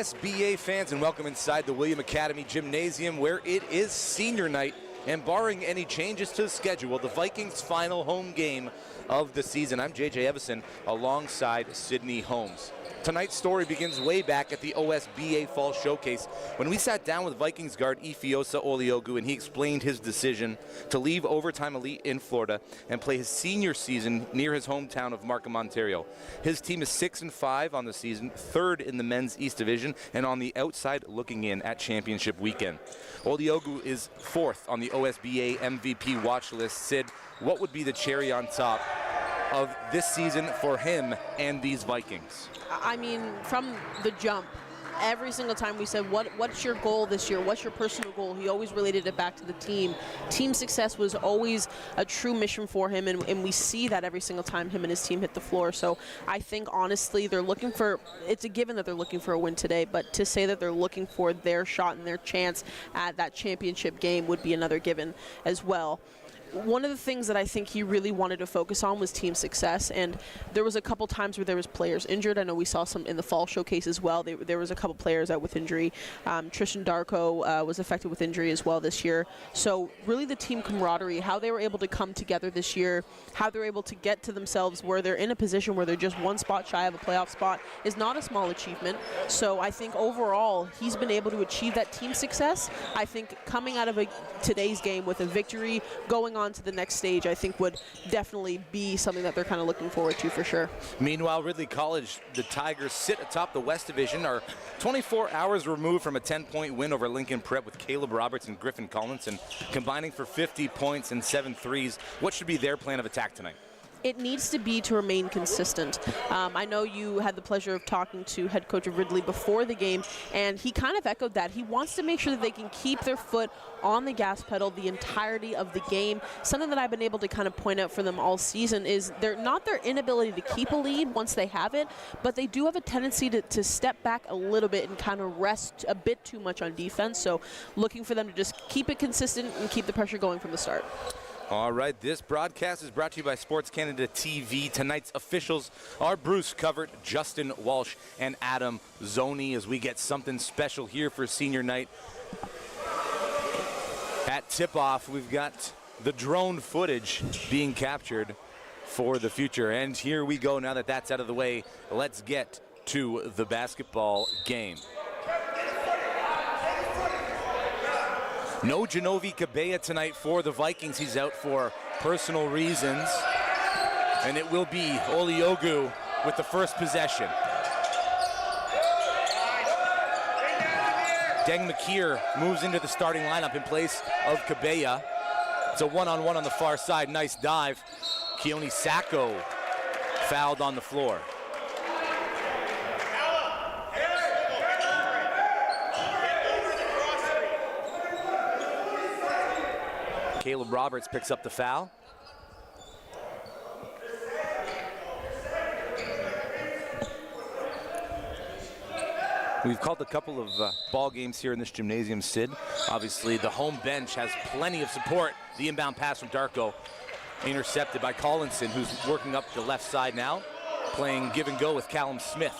OSBA fans, and welcome inside the William Academy Gymnasium, where it is senior night, and barring any changes to the schedule, the Vikings' final home game of the season. I'm JJ Evison alongside Sydney Holmes. Tonight's story begins way back at the OSBA Fall Showcase when we sat down with Vikings guard Ifeosa Oliogu, and he explained his decision to leave Overtime Elite in Florida and play his senior season near his hometown of Markham, Ontario. His team is 6-5 on the season, third in the men's East Division, and on the outside looking in at championship weekend. Oliogu is fourth on the OSBA MVP watch list. Sid, what would be the cherry on top of this season for him and these Vikings? I mean, from the jump, every single time we said, what's your goal this year? What's your personal goal? He always related it back to the team. Team success was always a true mission for him, and we see that every single time him and his team hit the floor. So I think, honestly, they're looking for, it's a given that they're looking for a win today, but to say that they're looking for their shot and their chance at that championship game would be another given as well. One of the things that I think he really wanted to focus on was team success, and there was a couple times where there was players injured. I know we saw some in the fall showcase as well. There was a couple players out with injury. Tristan Darko was affected with injury as well this year. So really the team camaraderie, how they were able to come together this year, how they're able to get to themselves where they're in a position where they're just one spot shy of a playoff spot is not a small achievement. So I think overall he's been able to achieve that team success. I think coming out of today's game with a victory, going on to the next stage, I think would definitely be something that they're kind of looking forward to for sure. Meanwhile, Ridley College, the Tigers sit atop the West Division, are 24 hours removed from a 10-point win over Lincoln Prep with Caleb Roberts and Griffin Collinson combining for 50 points and 7 threes. What should be their plan of attack tonight? It needs to be to remain consistent. I know you had the pleasure of talking to head coach of Ridley before the game, and he kind of echoed that. He wants to make sure that they can keep their foot on the gas pedal the entirety of the game. Something that I've been able to kind of point out for them all season is they're not their inability to keep a lead once they have it, but they do have a tendency to step back a little bit and kind of rest a bit too much on defense. So looking for them to just keep it consistent and keep the pressure going from the start. All right, this broadcast is brought to you by Sports Canada TV. Tonight's officials are Bruce Covert, Justin Walsh, and Adam Zoni as we get something special here for senior night. At tip-off, we've got the drone footage being captured for the future. And here we go. Now that that's out of the way, let's get to the basketball game. No Genovi Cabella tonight for the Vikings. He's out for personal reasons. And it will be Oliogu with the first possession. Deng McKeer moves into the starting lineup in place of Cabella. It's a one-on-one on the far side. Nice dive. Keone Sacco fouled on the floor. Caleb Roberts picks up the foul. We've called a couple of ball games here in this gymnasium, Sid. Obviously, the home bench has plenty of support. The inbound pass from Darko, intercepted by Collinson, who's working up the left side now, playing give and go with Callum Smith.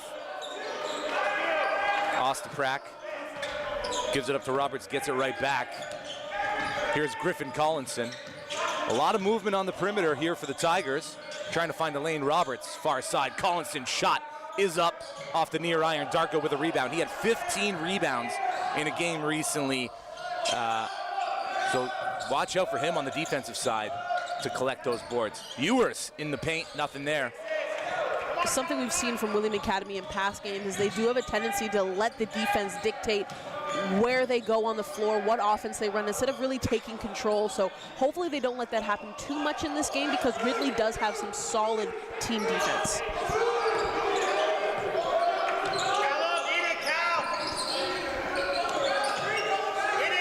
Ostaprak gives it up to Roberts, gets it right back. Here's Griffin Collinson. A lot of movement on the perimeter here for the Tigers. Trying to find the lane. Roberts, far side. Collinson shot is up off the near iron. Darko with a rebound. He had 15 rebounds in a game recently. So watch out for him on the defensive side to collect those boards. Ewers in the paint, nothing there. Something we've seen from William Academy in past games is they do have a tendency to let the defense dictate where they go on the floor, what offense they run, instead of really taking control. So hopefully they don't let that happen too much in this game, because Ridley does have some solid team defense.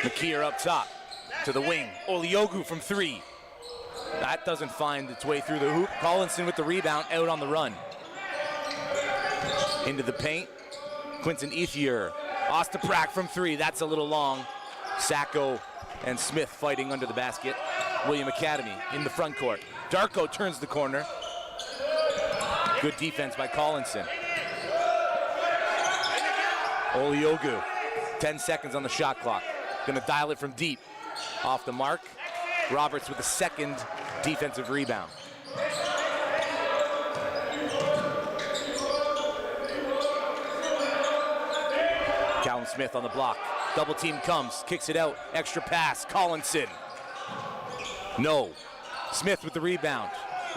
McKeer up top to the wing. Oliogu from three. That doesn't find its way through the hoop. Collinson with the rebound, out on the run. Into the paint. Quinton Ethier. Ostaprak from three. That's a little long. Sacco and Smith fighting under the basket. William Academy in the front court. Darko turns the corner. Good defense by Collinson. Oliogu. 10 seconds on the shot clock. Gonna dial it from deep. Off the mark. Roberts with the second defensive rebound. Callum Smith on the block. Double team comes, kicks it out. Extra pass, Collinson. No. Smith with the rebound.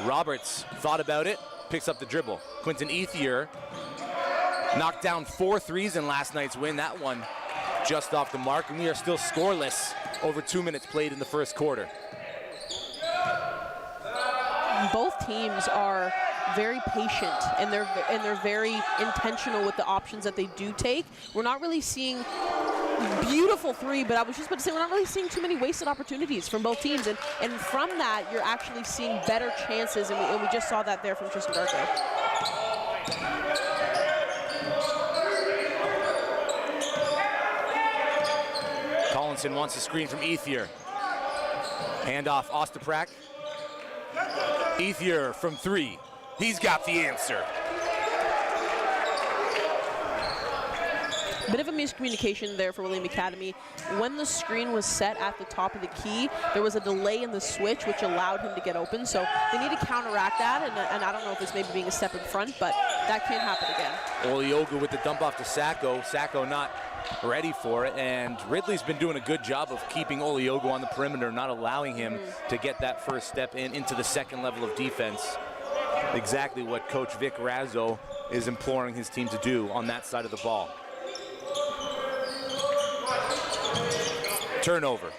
Roberts thought about it, picks up the dribble. Quinton Ethier knocked down 4 threes in last night's win. That one just off the mark, and we are still scoreless over 2 minutes played in the first quarter. Both teams are very patient, and they're very intentional with the options that they do take. We're not really seeing beautiful three, but I was just about to say we're not really seeing too many wasted opportunities from both teams, and from that you're actually seeing better chances, and we just saw that there from Tristan Darko. Collinson wants a screen from Ethier. Hand off Ostaprak. Ethier from three. He's got the answer. Bit of a miscommunication there for William Academy. When the screen was set at the top of the key, there was a delay in the switch, which allowed him to get open. So they need to counteract that, and I don't know if it's maybe being a step in front, but that can happen again. Oliogu with the dump off to Sacco. Sacco not ready for it, and Ridley's been doing a good job of keeping Oliogu on the perimeter, not allowing him to get that first step into the second level of defense. Exactly what Coach Vic Razzo is imploring his team to do on that side of the ball. Turnover.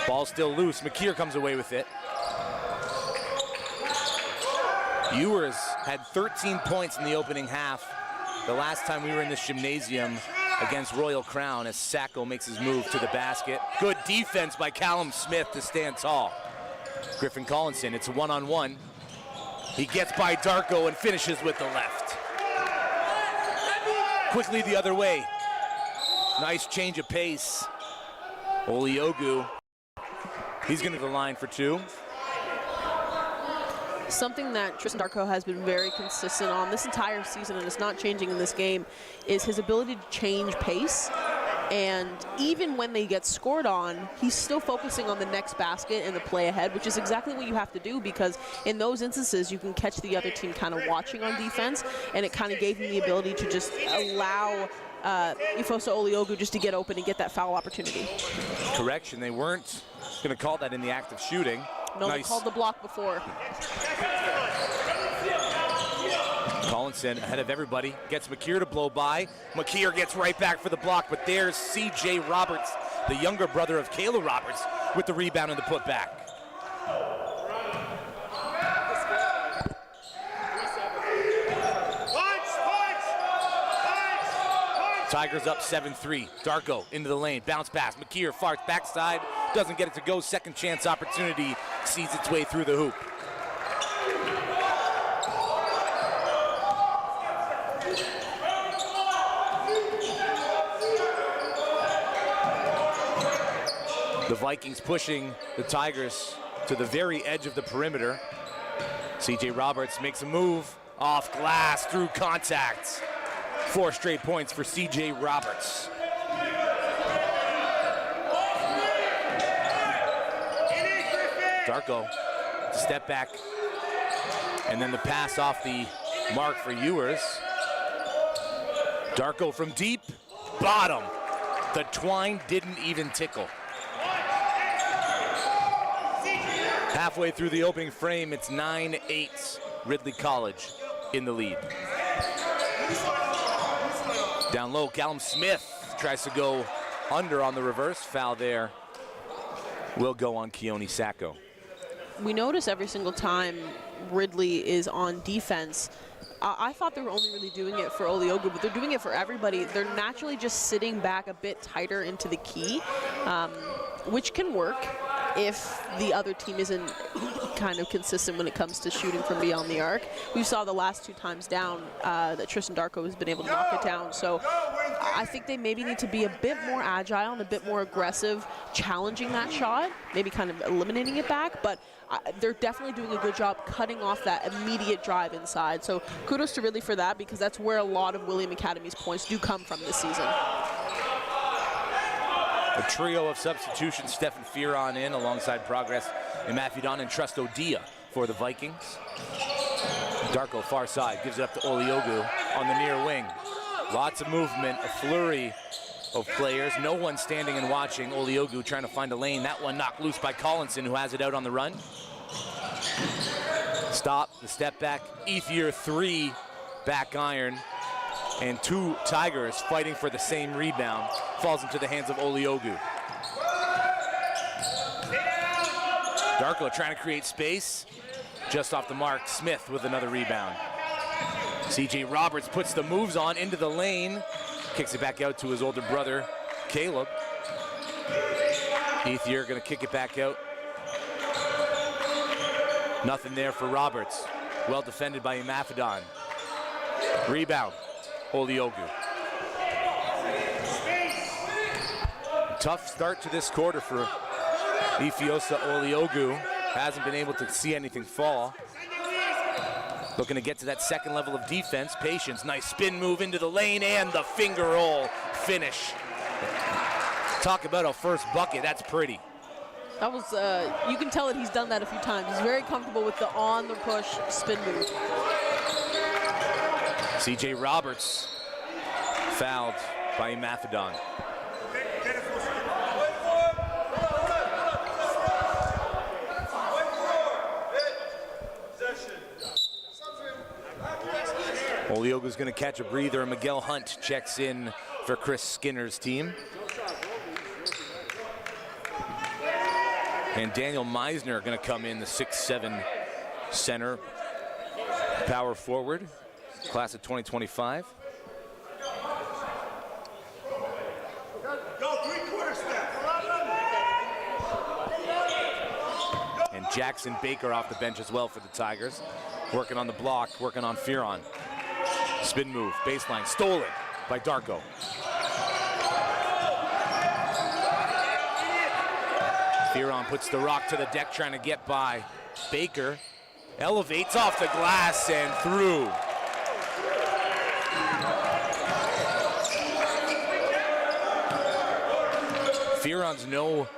Ball still loose. McKeer comes away with it. Ewers had 13 points in the opening half the last time we were in this gymnasium against Royal Crown, as Sacco makes his move to the basket. Good defense by Callum Smith to stand tall. Griffin Collinson, it's a one-on-one. He gets by Darko and finishes with the left. Quickly the other way. Nice change of pace. Oliogu He's going to the line for 2. Something that Tristan Darko has been very consistent on this entire season, and it's not changing in this game, is his ability to change pace. And even when they get scored on, he's still focusing on the next basket and the play ahead, which is exactly what you have to do, because in those instances, you can catch the other team kind of watching on defense, and it kind of gave him the ability to just allow Ifosa Oliogu just to get open and get that foul opportunity. Correction, they weren't going to call that in the act of shooting. No, nice. They called the block before. Collinson ahead of everybody, gets McKeer to blow by. McKeer gets right back for the block, but there's C.J. Roberts, the younger brother of Kayla Roberts, with the rebound and the putback. Tigers up 7-3. Darko into the lane, bounce pass. McKeer far backside, doesn't get it to go. Second chance opportunity, sees its way through the hoop. The Vikings pushing the Tigers to the very edge of the perimeter. C.J. Roberts makes a move, off glass, through contact. 4 straight points for C.J. Roberts. Darko, step back, and then the pass off the mark for Ewers. Darko from deep, bottom. The twine didn't even tickle. Halfway through the opening frame, it's 9-8, Ridley College in the lead. Down low, Callum Smith tries to go under on the reverse. Foul there will go on Keone Sacco. We notice every single time Ridley is on defense, I thought they were only really doing it for Oliogu, but they're doing it for everybody. They're naturally just sitting back a bit tighter into the key, which can work if the other team isn't kind of consistent when it comes to shooting from beyond the arc. We saw the last 2 times down that Tristan Darko has been able to knock it down. So I think they maybe need to be a bit more agile and a bit more aggressive, challenging that shot, maybe kind of eliminating it back. But they're definitely doing a good job cutting off that immediate drive inside. So kudos to Ridley for that, because that's where a lot of William Academy's points do come from this season. A trio of substitutions, Stefan Fearon in alongside Progress and Mafidon and Trust Odia for the Vikings. Darko far side, gives it up to Oliogu on the near wing. Lots of movement, a flurry of players. No one standing and watching. Oliogu trying to find a lane. That one knocked loose by Collinson, who has it out on the run. Stop, the step back. Ethier 3, back iron. And 2 Tigers fighting for the same rebound. Falls into the hands of Oliogu. Darko trying to create space. Just off the mark, Smith with another rebound. C.J. Roberts puts the moves on into the lane. Kicks it back out to his older brother, Caleb. Ethier gonna kick it back out. Nothing there for Roberts. Well defended by Mafidon. Rebound, Oliogu. Tough start to this quarter for Ifeosa Oliogu. Hasn't been able to see anything fall. Looking to get to that second level of defense. Patience, nice spin move into the lane and the finger roll finish. Talk about a first bucket, that's pretty. That was, you can tell that he's done that a few times. He's very comfortable with the on the push spin move. C.J. Roberts fouled by Mafidon. Oliogu's going to catch a breather. Miguel Hunt checks in for Chris Skinner's team. And Daniel Meisner going to come in, the 6'7" center, power forward, class of 2025. And Jackson Baker off the bench as well for the Tigers. Working on the block, working on Fearon. Spin move, baseline, stolen by Darko. Fearon puts the rock to the deck, trying to get by. Baker elevates off the glass and through. Fearon's no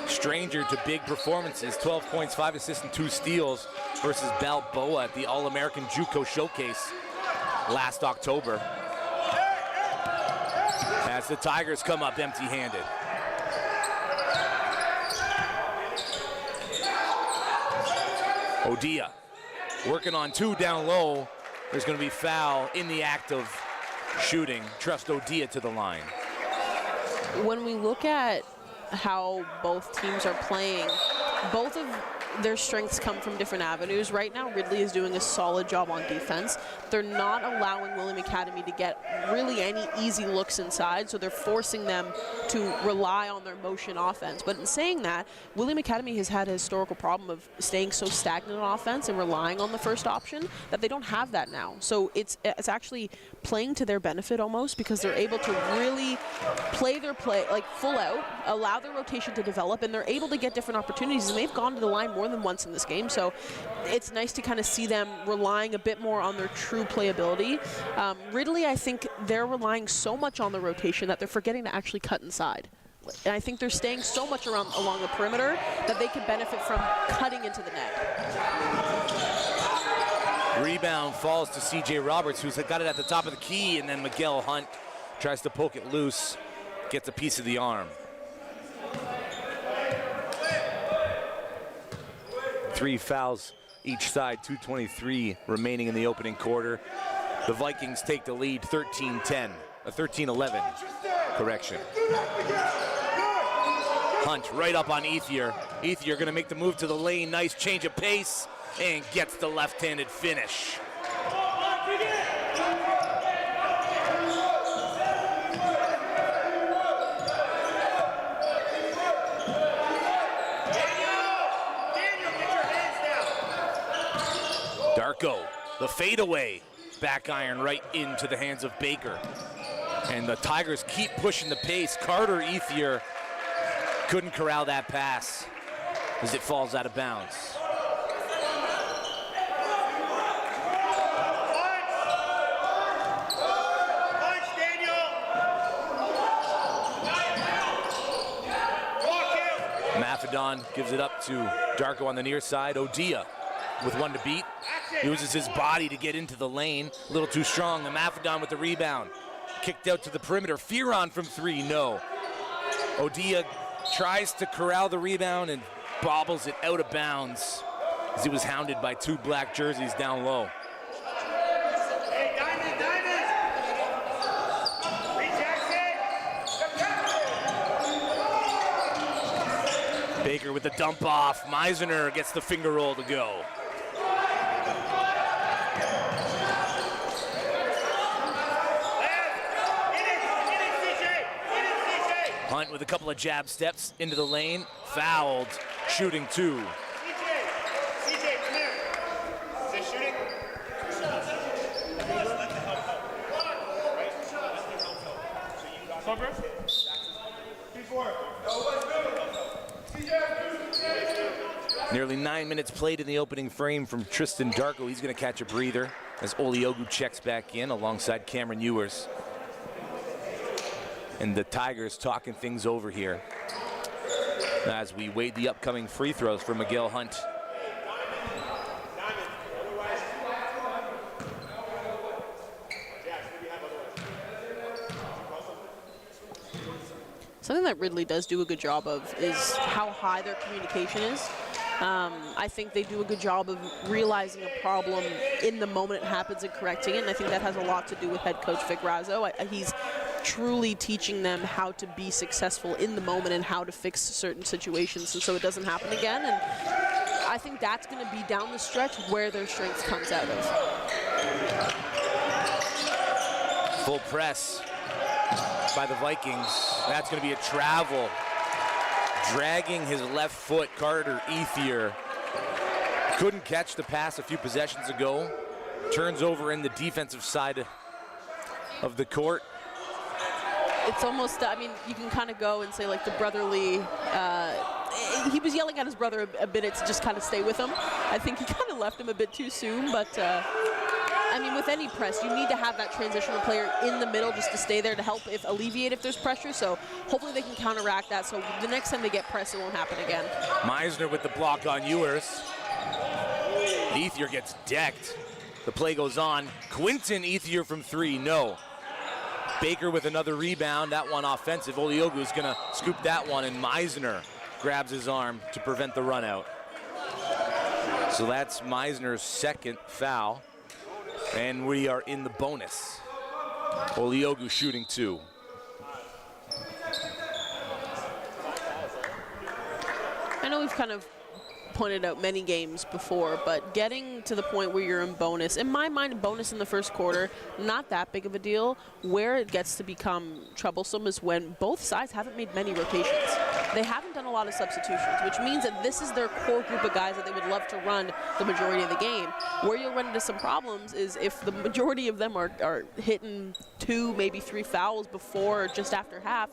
stranger to big performances. 12 points, 5 assists, and 2 steals versus Balboa at the All-American JUCO Showcase last October. As the Tigers come up empty-handed. Odia working on 2 down low. There's going to be foul in the act of shooting. Trust Odia to the line. When we look at how both teams are playing, both of their strengths come from different avenues. Right now, Ridley is doing a solid job on defense. They're not allowing William Academy to get really any easy looks inside, so they're forcing them to rely on their motion offense. But in saying that, William Academy has had a historical problem of staying so stagnant on offense and relying on the first option that they don't have that now. So it's actually playing to their benefit almost, because they're able to really play their play like full out, allow their rotation to develop, and they're able to get different opportunities. And they've gone to the line more than once in this game, so it's nice to kind of see them relying a bit more on their true playability. Ridley, I think they're relying so much on the rotation that they're forgetting to actually cut inside. And I think they're staying so much along the perimeter that they could benefit from cutting into the net. Rebound falls to C.J. Roberts, who's got it at the top of the key, and then Miguel Hunt tries to poke it loose, gets a piece of the arm. 3 fouls each side, 2:23 remaining in the opening quarter. The Vikings take the lead 13-10, 13-11, correction. Hunt right up on Ethier. Ethier gonna make the move to the lane, nice change of pace, and gets the left-handed finish. Darko, the fadeaway, back iron right into the hands of Baker. And the Tigers keep pushing the pace. Carter Ethier couldn't corral that pass as it falls out of bounds. Mafedon gives it up to Darko on the near side. Odia with 1 to beat. Uses his body to get into the lane. A little too strong. The Mafedon with the rebound. Kicked out to the perimeter. Fearon from 3, no. Odia tries to corral the rebound and bobbles it out of bounds as he was hounded by 2 black jerseys down low. Hey, Diamond! Baker with the dump off. Meisner gets the finger roll to go. Hunt with a couple of jab steps into the lane, fouled, shooting 2. CJ, come here. Is it shooting? Nearly 9 minutes played in the opening frame from Tristan Darko. He's going to catch a breather as Oliogu checks back in alongside Cameron Ewers. And the Tigers talking things over here as we wait the upcoming free throws for Miguel Hunt. Something that Ridley does do a good job of is how high their communication is. I think they do a good job of realizing a problem in the moment it happens and correcting it, and I think that has a lot to do with head coach Vic Razzo. He's truly teaching them how to be successful in the moment and how to fix certain situations, and so it doesn't happen again. And I think that's going to be down the stretch where their strength comes out of. Full press by the Vikings. That's going to be a travel. Dragging his left foot, Carter Ethier. Couldn't catch the pass a few possessions ago. Turns over in the defensive side of the court. It's almost, I mean, you can kind of go and say like the brotherly, he was yelling at his brother a bit to just kind of stay with him. I think he kind of left him a bit too soon, but I mean, with any press, you need to have that transitional player in the middle just to stay there to help alleviate if there's pressure. So hopefully they can counteract that. So the next time they get pressed, it won't happen again. Meisner with the block on Ewers. Ethier gets decked. The play goes on. Quinton Ethier from 3, no. Baker with another rebound, that one offensive. Oliogu is gonna scoop that one, and Meisner grabs his arm to prevent the run out. So that's Meisner's second foul. And we are in the bonus. Oliogu shooting 2. I know we've kind of pointed out many games before, but getting to the point where you're in bonus, in my mind, bonus in the first quarter, not that big of a deal. Where it gets to become troublesome is when both sides haven't made many rotations. They haven't done a lot of substitutions, which means that this is their core group of guys that they would love to run the majority of the game. Where you'll run into some problems is if the majority of them are hitting 2, maybe 3 fouls before or just after half.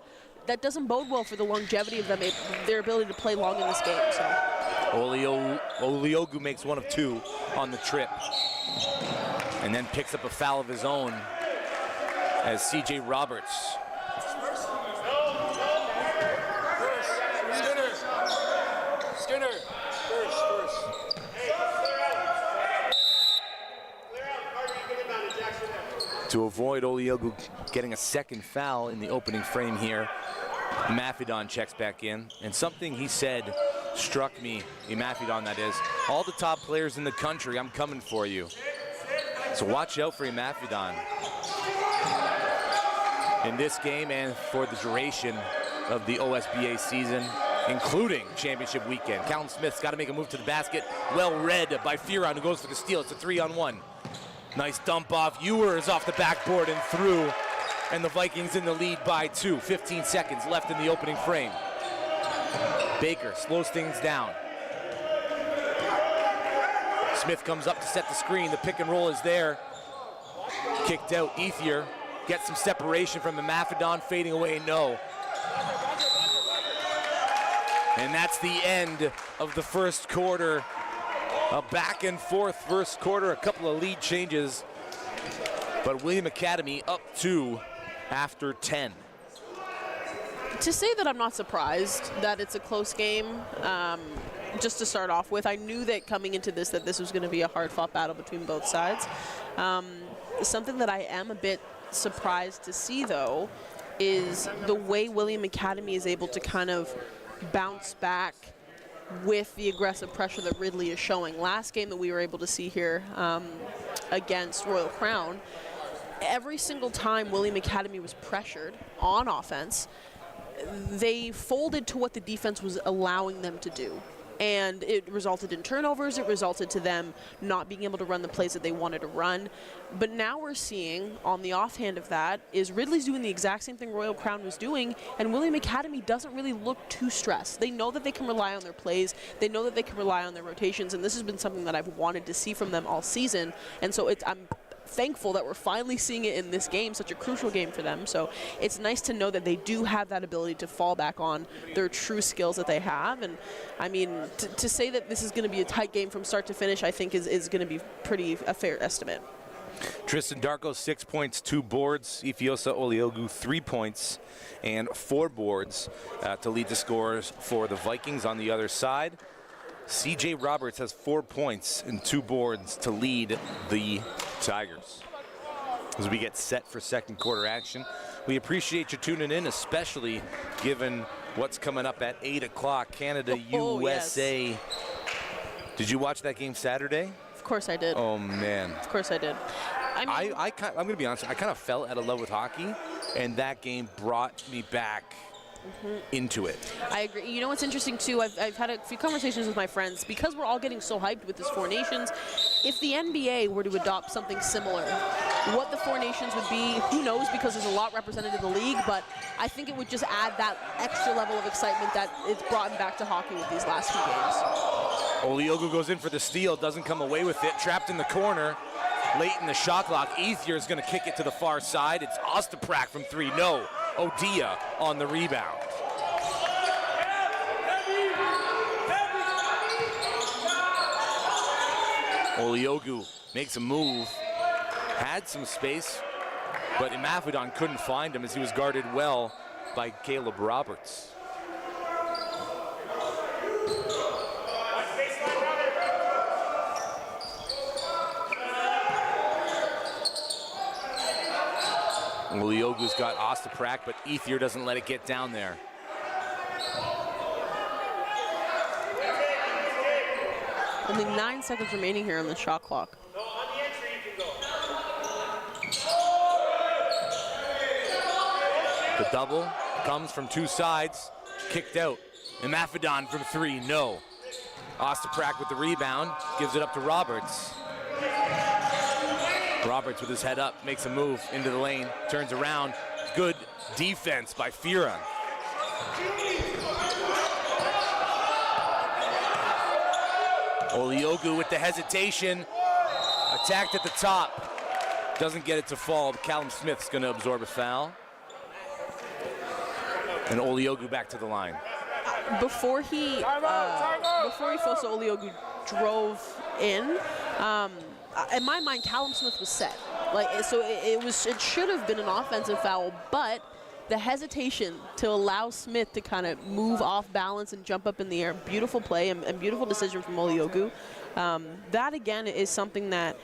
That doesn't bode well for the longevity of them, their ability to play long in this game. So. Oliogu makes 1 of 2 on the trip, and then picks up a foul of his own as C.J. Roberts. Skinner. First. To avoid Oliogu getting a second foul in the opening frame here, Mafidon checks back in, and something he said struck me, Mafidon that is, all the top players in the country, I'm coming for you. So watch out for Mafidon in this game and for the duration of the OSBA season, including championship weekend. Calvin Smith's got to make a move to the basket. Well read by Fearon, who goes for the steal. It's a 3-on-1. Nice dump off. Ewers off the backboard and through. And the Vikings in the lead by 2. 15 seconds left in the opening frame. Baker slows things down. Smith comes up to set the screen. The pick and roll is there. Kicked out. Ethier gets some separation from the Mafidon, fading away, no. And that's the end of the first quarter. A back and forth first quarter, a couple of lead changes. But William Academy up 2 after 10. To say that I'm not surprised that it's a close game, just to start off with, I knew that coming into this that this was going to be a hard-fought battle between both sides. Something that I am a bit surprised to see, though, is the way William Academy is able to kind of bounce back with the aggressive pressure that Ridley is showing. Last game that we were able to see here against Royal Crown, every single time William Academy was pressured on offense, they folded to what the defense was allowing them to do. And it resulted in turnovers. It resulted to them not being able to run the plays that they wanted to run. But now we're seeing, on the offhand of that, is Ridley's doing the exact same thing Royal Crown was doing, and William Academy doesn't really look too stressed. They know that they can rely on their plays. They know that they can rely on their rotations, and this has been something that I've wanted to see from them all season. And so I'm thankful that we're finally seeing it in this game, such a crucial game for them. So it's nice to know that they do have that ability to fall back on their true skills that they have. And I mean, to say that this is going to be a tight game from start to finish, I think is going to be a fair estimate. Tristan Darko, 6 points, 2 boards. Ifeosa Oliogu, 3 points and 4 boards to lead the scores for the Vikings. On the other side, C.J. Roberts has 4 points and 2 boards to lead the Tigers. As we get set for second quarter action, we appreciate you tuning in, especially given what's coming up at 8 o'clock, Canada, USA. Yes. Did you watch that game Saturday? Of course I did. Oh, man. Of course I did. I'm going to be honest, I kind of fell out of love with hockey, and that game brought me back into it. I agree. You know what's interesting too, I've had a few conversations with my friends, because we're all getting so hyped with this Four Nations. If the NBA were to adopt something similar, what the Four Nations would be, who knows, because there's a lot represented in the league, but I think it would just add that extra level of excitement that it's brought back to hockey with these last few games. Oliogu goes in for the steal, doesn't come away with it, trapped in the corner. Late in the shot clock, Ethier is going to kick it to the far side. It's Ostaprak from 3. No, Odia on the rebound. Oliogu makes a move, had some space, but Imafidon couldn't find him as he was guarded well by Caleb Roberts. Oliogu's got Ostaprak, but Ethier doesn't let it get down there. Only 9 seconds remaining here on the shot clock. No, on the entry you can go. The double comes from two sides, kicked out. Imafidon from three, no. Ostaprak with the rebound, gives it up to Roberts. Roberts with his head up, makes a move into the lane, turns around. Good defense by Firan. Oliogu with the hesitation, attacked at the top. Doesn't get it to fall, but Callum Smith's gonna absorb a foul. And Oliogu back to the line. Before he fell, so Oliogu drove in my mind, Callum Smith was set. So it should have been an offensive foul, but the hesitation to allow Smith to kind of move off balance and jump up in the air, beautiful play and beautiful decision from Oliogu. That again is something that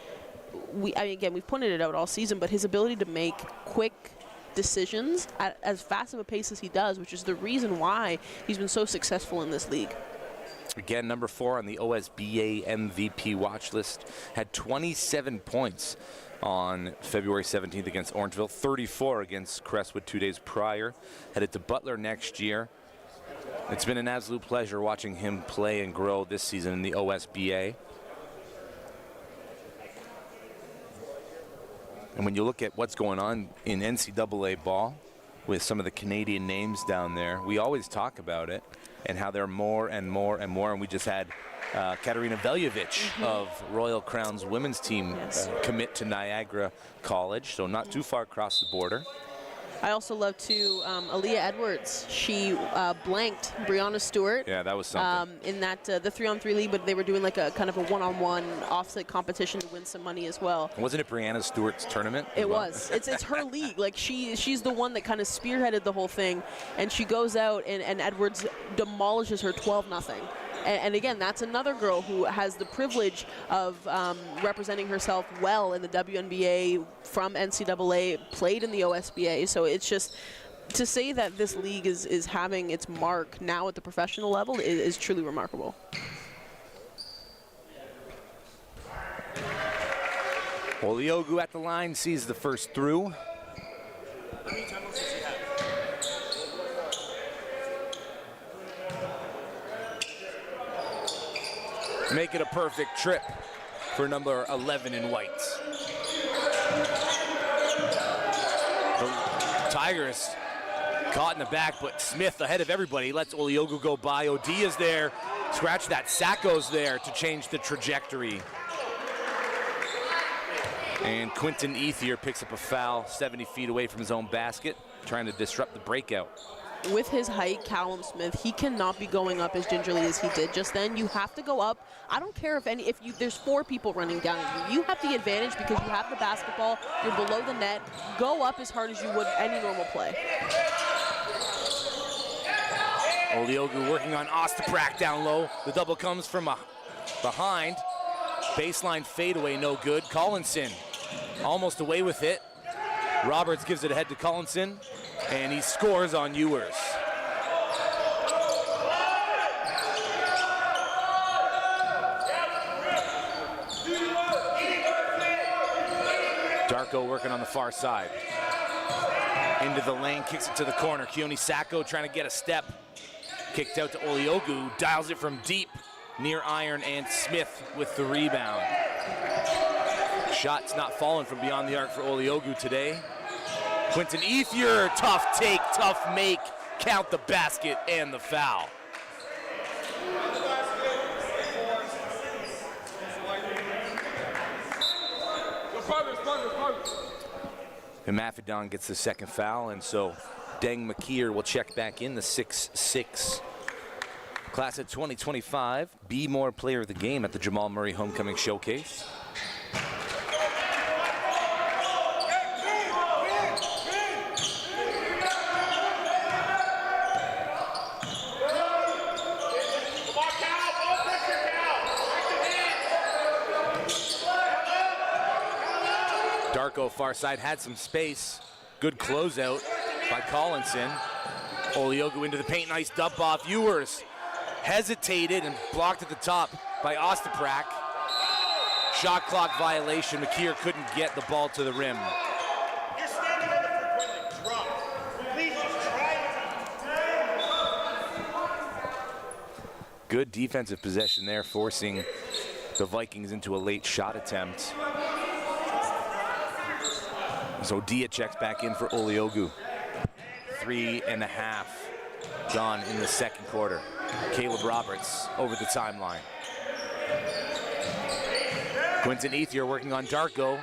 we've pointed it out all season, but his ability to make quick decisions at as fast of a pace as he does, which is the reason why he's been so successful in this league. Again, number 4 on the OSBA MVP watch list, had 27 points on February 17th against Orangeville, 34 against Crestwood 2 days prior. Headed to Butler next year. It's been an absolute pleasure watching him play and grow this season in the OSBA. And when you look at what's going on in NCAA ball with some of the Canadian names down there, we always talk about it and how there are more and more and more. And we just had Katarina Veljovic of Royal Crown's women's team commit to Niagara College, so not too far across the border. I also love to Aaliyah Edwards. She blanked Brianna Stewart. Yeah, that was something. In that the 3-on-3 league, but they were doing like a kind of a one-on-one offset competition to win some money as well. Wasn't it Brianna Stewart's tournament? It was. It's her league. Like she's the one that kind of spearheaded the whole thing, and she goes out and Edwards demolishes her 12-0. And again, that's another girl who has the privilege of representing herself well in the WNBA from NCAA, played in the OSBA. So it's just to say that this league is having its mark now at the professional level is truly remarkable. Oliogu at the line, sees the first through. Make it a perfect trip for number 11 in whites. The Tigers caught in the back, but Smith ahead of everybody lets Oliogu go by. Odia's there, scratch that. Sacco's there to change the trajectory. And Quinton Ethier picks up a foul 70 feet away from his own basket, trying to disrupt the breakout. With his height, Callum Smith, he cannot be going up as gingerly as he did just then. You have to go up. I don't care if there's 4 people running down you. You have the advantage because you have the basketball. You're below the net. Go up as hard as you would any normal play. Oliogu working on Ostaprak down low. The double comes from behind. Baseline fadeaway, no good. Collinson almost away with it. Roberts gives it ahead to Collinson, and he scores on Ewers. Darko working on the far side. Into the lane, kicks it to the corner. Keone Sacco trying to get a step. Kicked out to Oliogu, dials it from deep near iron, and Smith with the rebound. Shots not falling from beyond the arc for Oliogu today. Quinton Ethier, tough take, tough make. Count the basket and the foul. And Mafidon gets the second foul, and so Deng McKeer will check back in, the 6'6" Class of 2025, Be More Player of the Game at the Jamal Murray Homecoming Showcase. Darko far side had some space. Good closeout by Collinson. Oliogu into the paint, nice dump off. Ewers hesitated and blocked at the top by Ostaprak. Shot clock violation. McKeer couldn't get the ball to the rim. You're standing on the equipment. Drop. Please just try it. Good defensive possession there, forcing the Vikings into a late shot attempt. So Dia checks back in for Oliogu. 3.5 gone in the second quarter. Caleb Roberts over the timeline. Quinton Ethier working on Darko.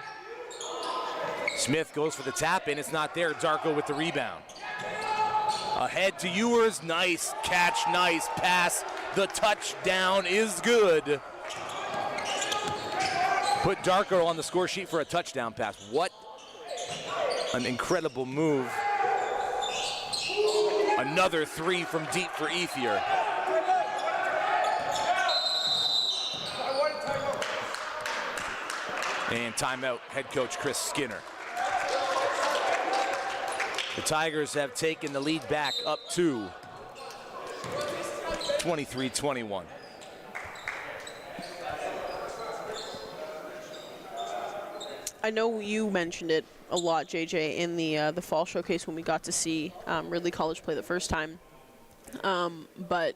Smith goes for the tap in, it's not there. Darko with the rebound. Ahead to Ewers, nice catch, nice pass. The touchdown is good. Put Darko on the score sheet for a touchdown pass. What an incredible move. Another three from deep for Ethier. And timeout, head coach Chris Skinner. The Tigers have taken the lead back up to 23-21. I know you mentioned it a lot, JJ, in the fall showcase when we got to see Ridley College play the first time. But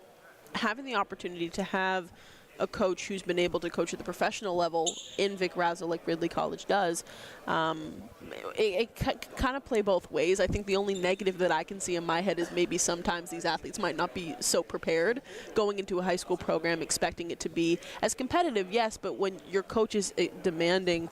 having the opportunity to have a coach who's been able to coach at the professional level in Vic Razzle like Ridley College does, it kind of play both ways. I think the only negative that I can see in my head is maybe sometimes these athletes might not be so prepared going into a high school program expecting it to be as competitive, yes, but when your coach is demanding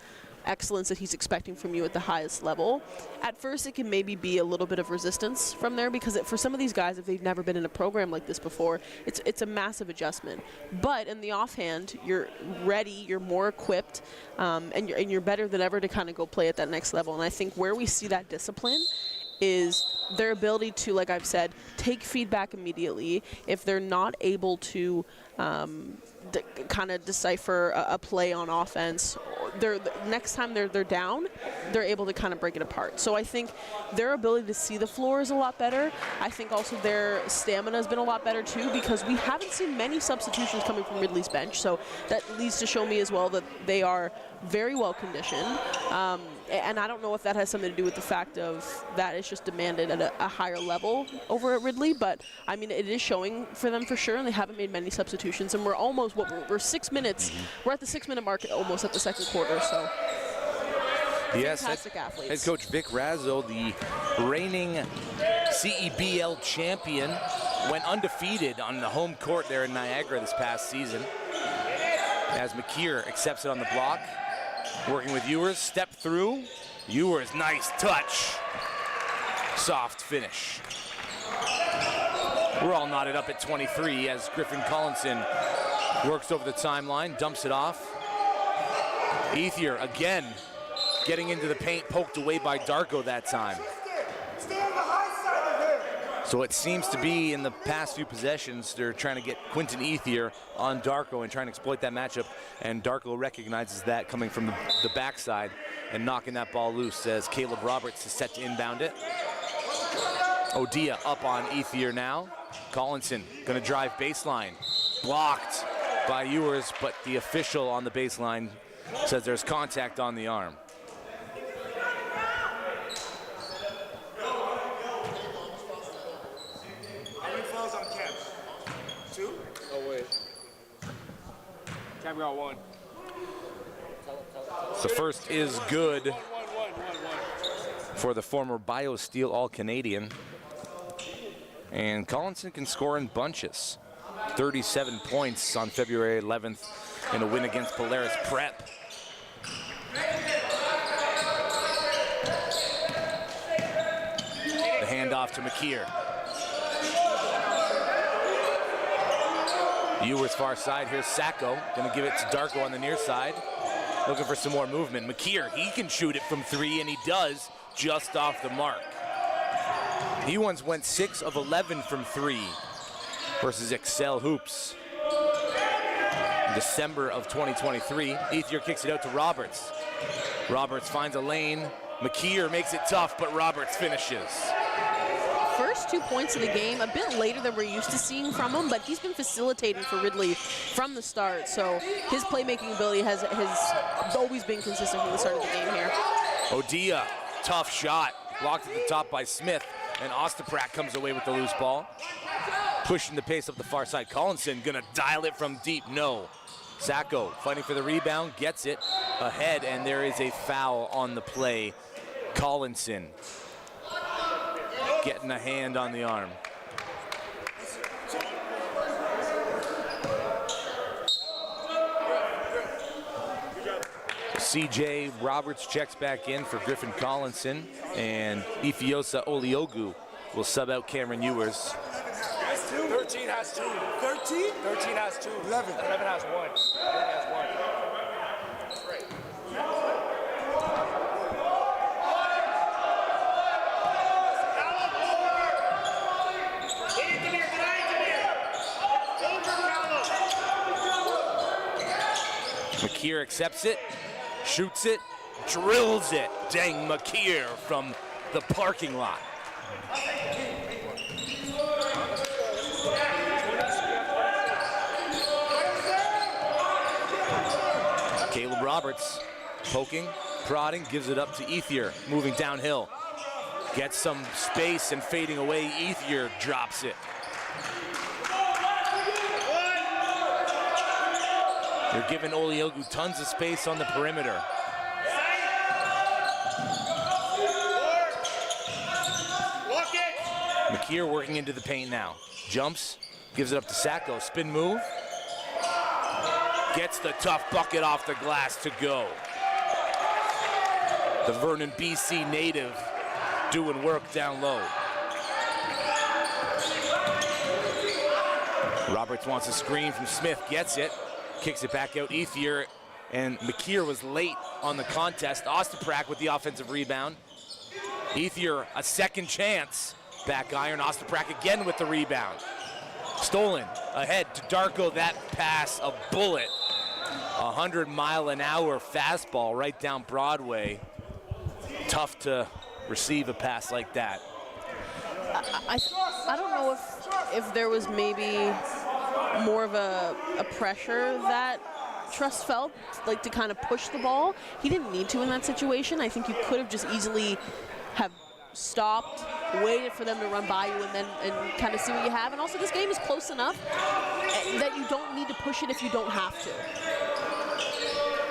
excellence that he's expecting from you at the highest level, at first it can maybe be a little bit of resistance from there, because for some of these guys, if they've never been in a program like this before, it's a massive adjustment. But in the offhand, you're ready, you're more equipped, and you're better than ever to kind of go play at that next level. And I think where we see that discipline is their ability to, like I've said, take feedback immediately. If they're not able to kind of decipher a play on offense, next time they're down, they're able to kind of break it apart. So I think their ability to see the floor is a lot better. I think also their stamina has been a lot better too, because we haven't seen many substitutions coming from Ridley's bench. So that leads to show me as well that they are very well conditioned. And I don't know if that has something to do with the fact of that it's just demanded at a higher level over at Ridley, but I mean, it is showing for them for sure, and they haven't made many substitutions, and we're almost, we're 6 minutes, we're at the 6 minute mark almost at the second quarter, so. Yes, fantastic athletes. Head coach Vic Razzle, the reigning CEBL champion, went undefeated on the home court there in Niagara this past season, as McKeer accepts it on the block. Working with Ewers, step through. Ewers, nice touch. Soft finish. We're all knotted up at 23 as Griffin Collinson works over the timeline, dumps it off. Ethier again getting into the paint, poked away by Darko that time. So it seems to be in the past few possessions, they're trying to get Quinton Ethier on Darko and trying to exploit that matchup. And Darko recognizes that coming from the backside and knocking that ball loose as Caleb Roberts is set to inbound it. Odia up on Ethier now. Collinson gonna drive baseline. Blocked by Ewers, but the official on the baseline says there's contact on the arm. We got one. The first is good for the former BioSteel All-Canadian. And Collinson can score in bunches. 37 points on February 11th in a win against Polaris Prep. The handoff to McKeer. Ewers far side. Here's Sacco. Gonna give it to Darko on the near side. Looking for some more movement. McKeer, he can shoot it from 3, and he does, just off the mark. He once went 6 of 11 from 3 versus Excel Hoops. In December of 2023, Ethier kicks it out to Roberts. Roberts finds a lane. McKeer makes it tough, but Roberts finishes. First 2 points of the game, a bit later than we're used to seeing from him, but he's been facilitating for Ridley from the start, so his playmaking ability has always been consistent from the start of the game here. Odia, tough shot, blocked at the top by Smith, and Ostaprak comes away with the loose ball. Pushing the pace up the far side. Collinson gonna dial it from deep, no. Sacco fighting for the rebound, gets it ahead, and there is a foul on the play. Collinson getting a hand on the arm. CJ Roberts checks back in for Griffin Collinson, and Ifeosa Oliogu will sub out Cameron Ewers. 13 has 2. 13? 13 has 2. 11. 11 has 1. 11 has 1. That's right. McKeer accepts it, shoots it, drills it. Dang, McKeer from the parking lot. Caleb Roberts poking, prodding, gives it up to Ethier, moving downhill. Gets some space and fading away. Ethier drops it. They're giving Oliogu tons of space on the perimeter. McKeer working into the paint now. Jumps, gives it up to Sacco. Spin move. Gets the tough bucket off the glass to go. The Vernon, BC native doing work down low. Roberts wants a screen from Smith, gets it. Kicks it back out, Ethier, and McKeer was late on the contest. Ostaprak with the offensive rebound. Ethier, a second chance. Back iron, Ostaprak again with the rebound. Stolen, ahead to Darko, that pass, a bullet. 100-mile-an-hour fastball right down Broadway. Tough to receive a pass like that. I don't know if there was maybe more of a pressure that Truss felt, like to kind of push the ball. He didn't need to in that situation. I think you could have just easily have stopped, waited for them to run by you, and kind of see what you have. And also, this game is close enough that you don't need to push it if you don't have to.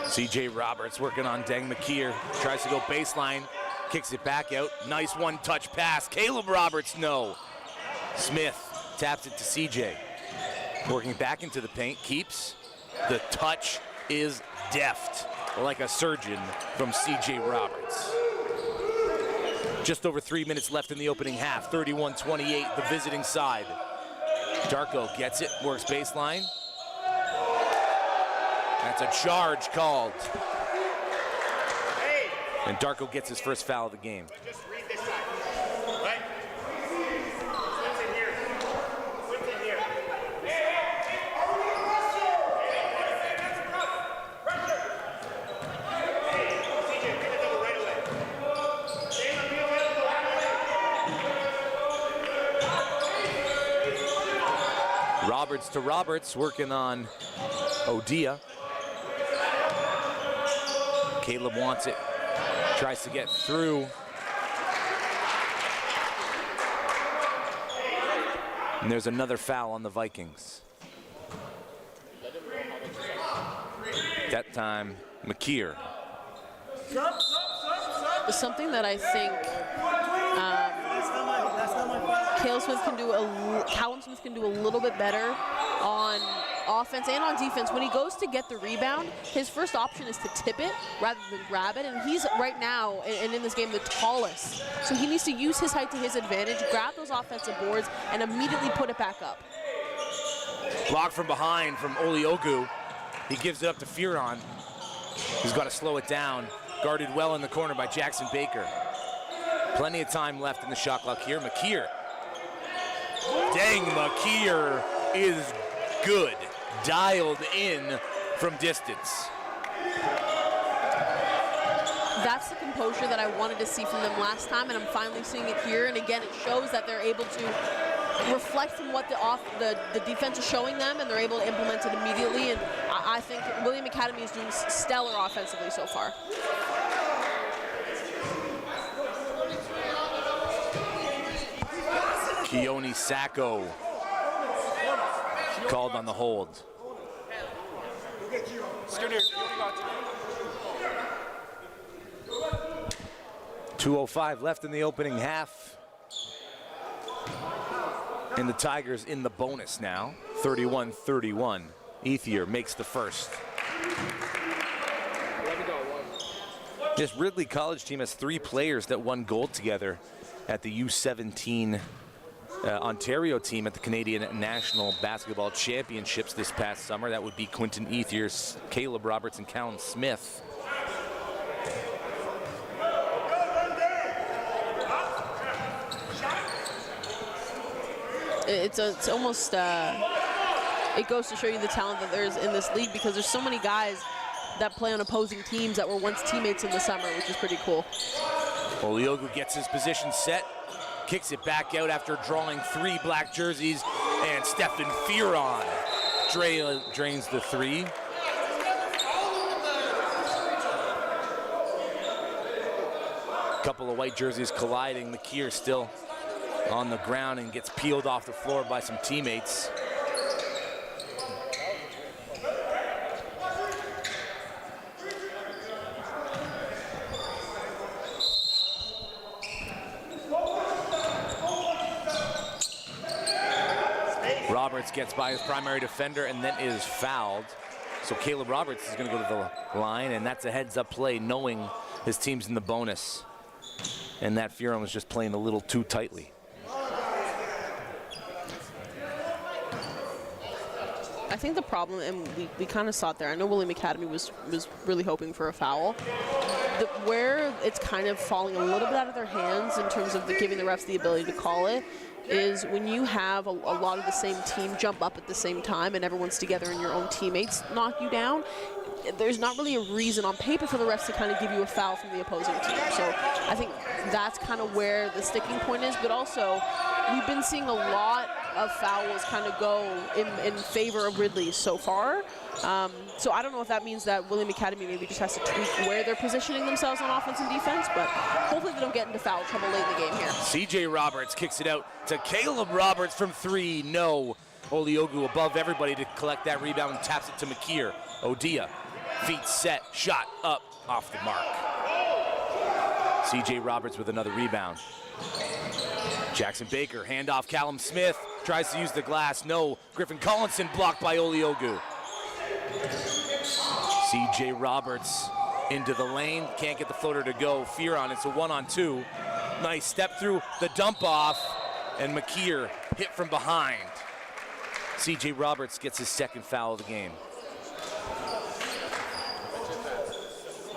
CJ Roberts working on Deng McKeer. Tries to go baseline, kicks it back out. Nice one-touch pass. Caleb Roberts, no. Smith taps it to CJ. Working back into the paint, keeps. The touch is deft, like a surgeon from CJ Roberts. Just over 3 minutes left in the opening half. 31-28, the visiting side. Darko gets it, works baseline. That's a charge called. And Darko gets his first foul of the game. Just read this side. Right? What's in here? What's in here? Hey, CJ, bring the double right away. Shane, be available right away. Roberts to Roberts, working on Odia. Caleb wants it, tries to get through. And there's another foul on the Vikings. That time, McKeer. Something that I think Callum Smith can do a little bit better on offense and on defense. When he goes to get the rebound, his first option is to tip it rather than grab it, and he's right now, and in this game, the tallest. So he needs to use his height to his advantage, grab those offensive boards, and immediately put it back up. Block from behind from Oliogu. He gives it up to Fearon. He's got to slow it down. Guarded well in the corner by Jackson Baker. Plenty of time left in the shot clock here. Makir. Dang, Makir is good. Dialed in from distance. That's the composure that I wanted to see from them last time, and I'm finally seeing it here. And again, it shows that they're able to reflect from what the defense is showing them, and they're able to implement it immediately. And I think William Academy is doing stellar offensively so far. Keone Sacco called on the hold. 2:05 left in the opening half. And the Tigers in the bonus now, 31-31. Ethier makes the first. This Ridley College team has 3 players that won gold together at the U17 Ontario team at the Canadian National Basketball Championships this past summer. That would be Quinton Ethier, Caleb Roberts, and Callum Smith. It's almost, it goes to show you the talent that there's in this league, because there's so many guys that play on opposing teams that were once teammates in the summer, which is pretty cool. Oliogu gets his position set, kicks it back out after drawing 3 black jerseys, and Stephen Fearon drains the 3. Couple of white jerseys colliding. Makir still on the ground and gets peeled off the floor by some teammates. Roberts gets by his primary defender and then is fouled. So Caleb Roberts is going to go to the line, and that's a heads-up play, knowing his team's in the bonus. And that Fearon was just playing a little too tightly. I think the problem, and we kind of saw it there, I know William Academy was really hoping for a foul. Where it's kind of falling a little bit out of their hands in terms of giving the refs the ability to call it is when you have a lot of the same team jump up at the same time and everyone's together and your own teammates knock you down. There's not really a reason on paper for the refs to kind of give you a foul from the opposing team. So I think that's kind of where the sticking point is. But also, we've been seeing a lot of fouls kind of go in favor of Ridley so far. So I don't know if that means that William Academy maybe just has to tweak where they're positioning themselves on offense and defense, but hopefully they don't get into foul trouble late in the game here. CJ Roberts kicks it out to Caleb Roberts from 3. No. Oliogu above everybody to collect that rebound and taps it to Makir. Odia, feet set, shot up, off the mark. CJ Roberts with another rebound. Jackson Baker, handoff, Callum Smith, tries to use the glass, no. Griffin Collinson blocked by Oliogu. CJ Roberts into the lane, can't get the floater to go. Fearon, it's a 1-on-2. Nice step through the dump off, and Makir hit from behind. CJ Roberts gets his second foul of the game.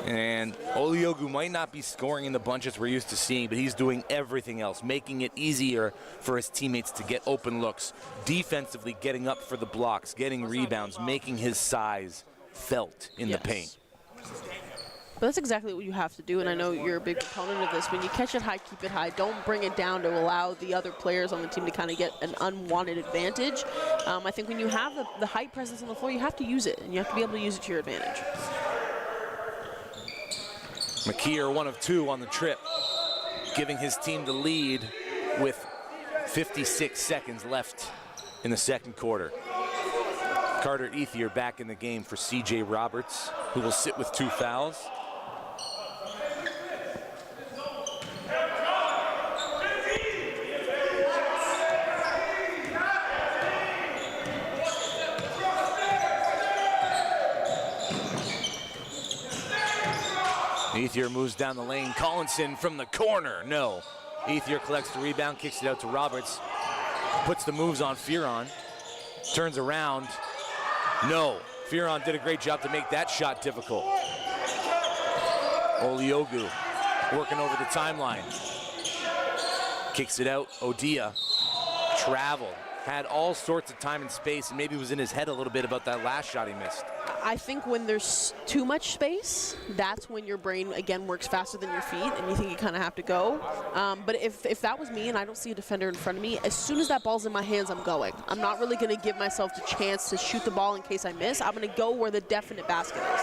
And Oliogu might not be scoring in the bunches we're used to seeing, but he's doing everything else, making it easier for his teammates to get open looks, defensively getting up for the blocks, getting rebounds, making his size felt in the paint. But that's exactly what you have to do, and I know you're a big proponent of this. When you catch it high, keep it high. Don't bring it down to allow the other players on the team to kind of get an unwanted advantage. I think when you have the height presence on the floor, you have to use it, and you have to be able to use it to your advantage. Makir 1 of 2 on the trip, giving his team the lead with 56 seconds left in the second quarter. Carter Ethier back in the game for CJ Roberts, who will sit with 2 fouls. Ethier moves down the lane. Collinson from the corner. No. Ethier collects the rebound, kicks it out to Roberts. Puts the moves on Fearon. Turns around. No. Firon did a great job to make that shot difficult. Oliogu working over the timeline. Kicks it out. Odia traveled. Had all sorts of time and space, and maybe was in his head a little bit about that last shot he missed. I think when there's too much space, that's when your brain, again, works faster than your feet, and you think you kind of have to go. But if that was me and I don't see a defender in front of me, as soon as that ball's in my hands, I'm going. I'm not really going to give myself the chance to shoot the ball in case I miss. I'm going to go where the definite basket is.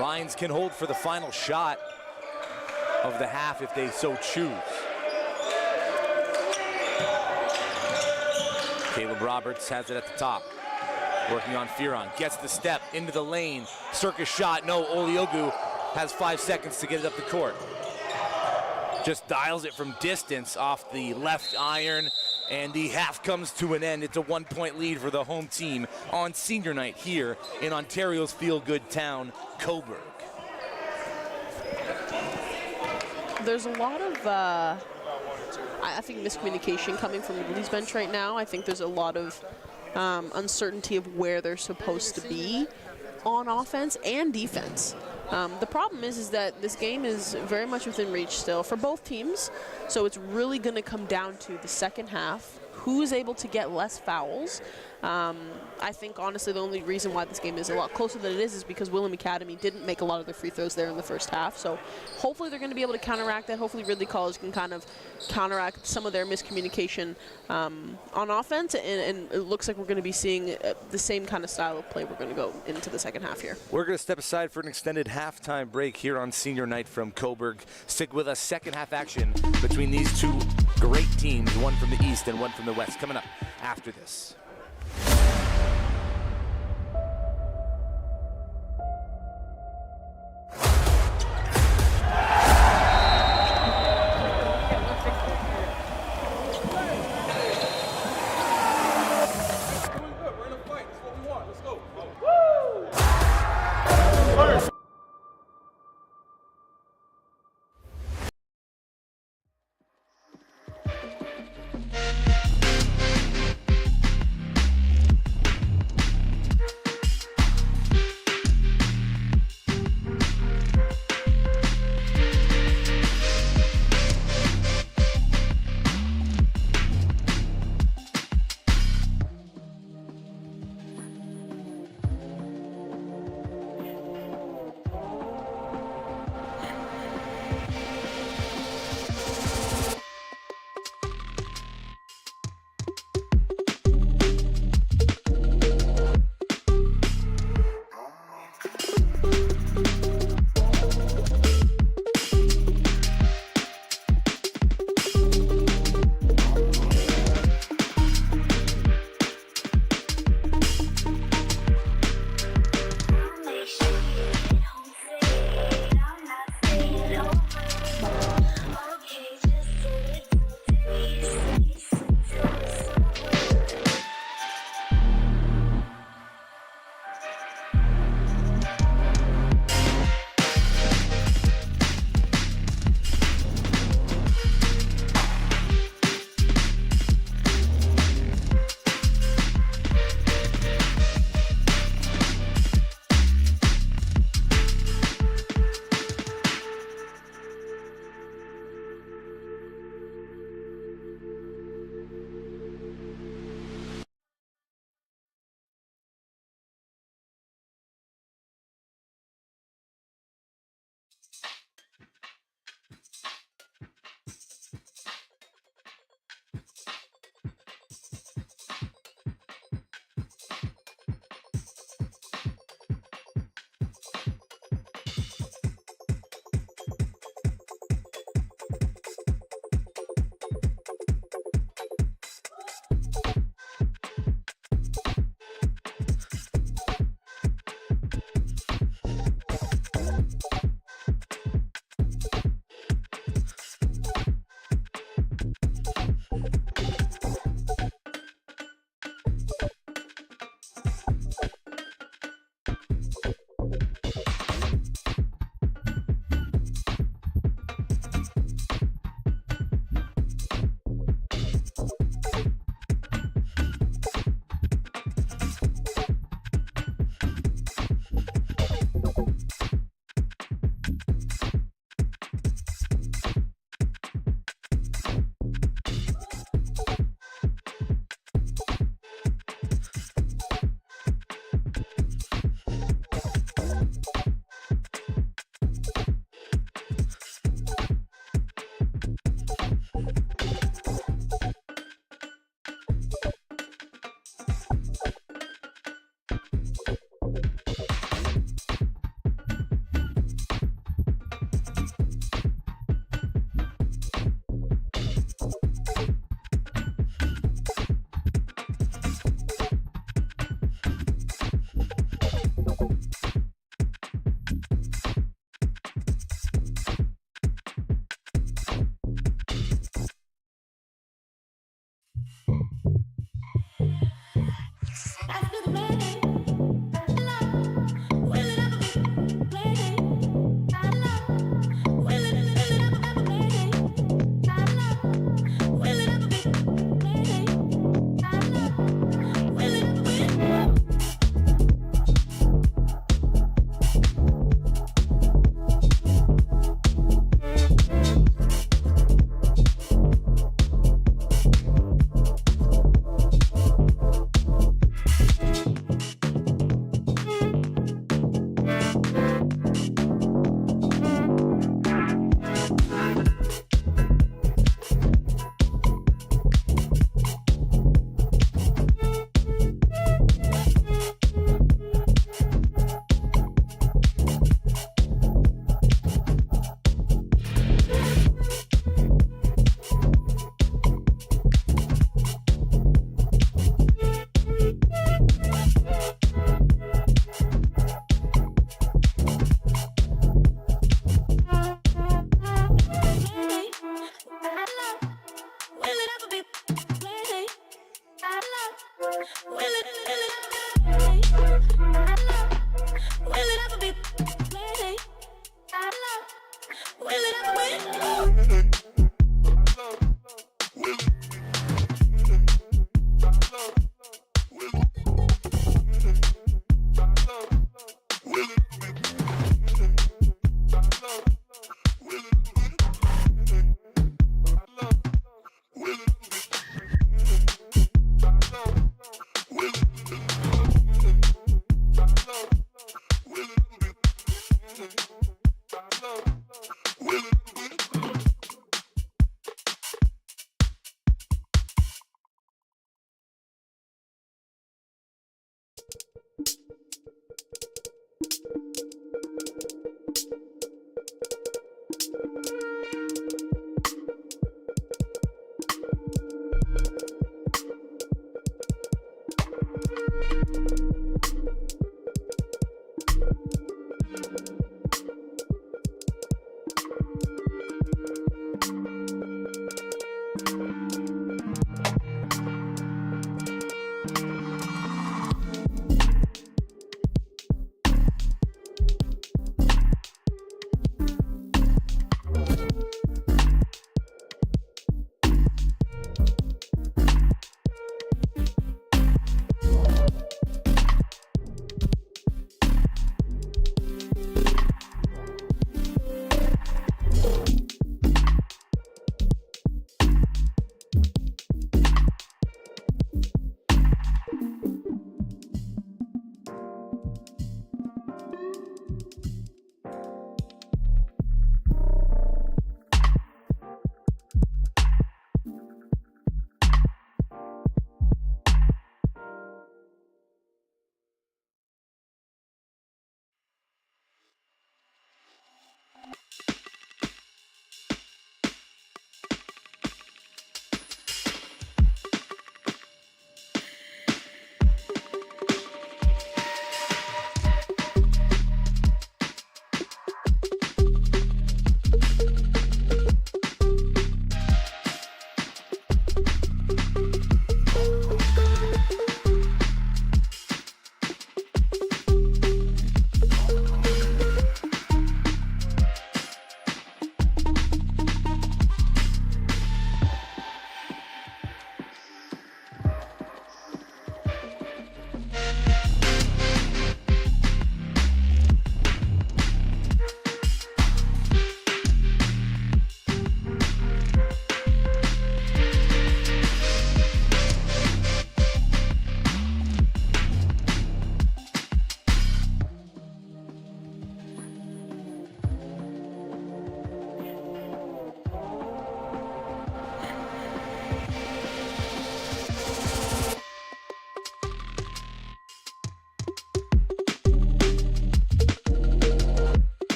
Lions can hold for the final shot of the half if they so choose. Caleb Roberts has it at the top. Working on Firon, gets the step into the lane. Circus shot, no, Oliogu has 5 seconds to get it up the court. Just dials it from distance off the left iron, and the half comes to an end. It's a 1-point lead for the home team on senior night here in Ontario's feel-good town, Cobourg. There's a lot of, I think, miscommunication coming from Ridley's bench right now. I think there's a lot of uncertainty of where they're supposed to be on offense and defense. The problem is that this game is very much within reach still for both teams, so it's really going to come down to the second half, who's able to get less fouls. I think, honestly, the only reason why this game is a lot closer than it is because William Academy didn't make a lot of their free throws there in the first half. So hopefully they're going to be able to counteract that. Hopefully Ridley College can kind of counteract some of their miscommunication on offense. And it looks like we're going to be seeing the same kind of style of play we're going to go into the second half here. We're going to step aside for an extended halftime break here on senior night from Cobourg. Stick with us. Second half action between these two great teams, one from the east and one from the west, coming up after this. Will it ever be? Will it ever be?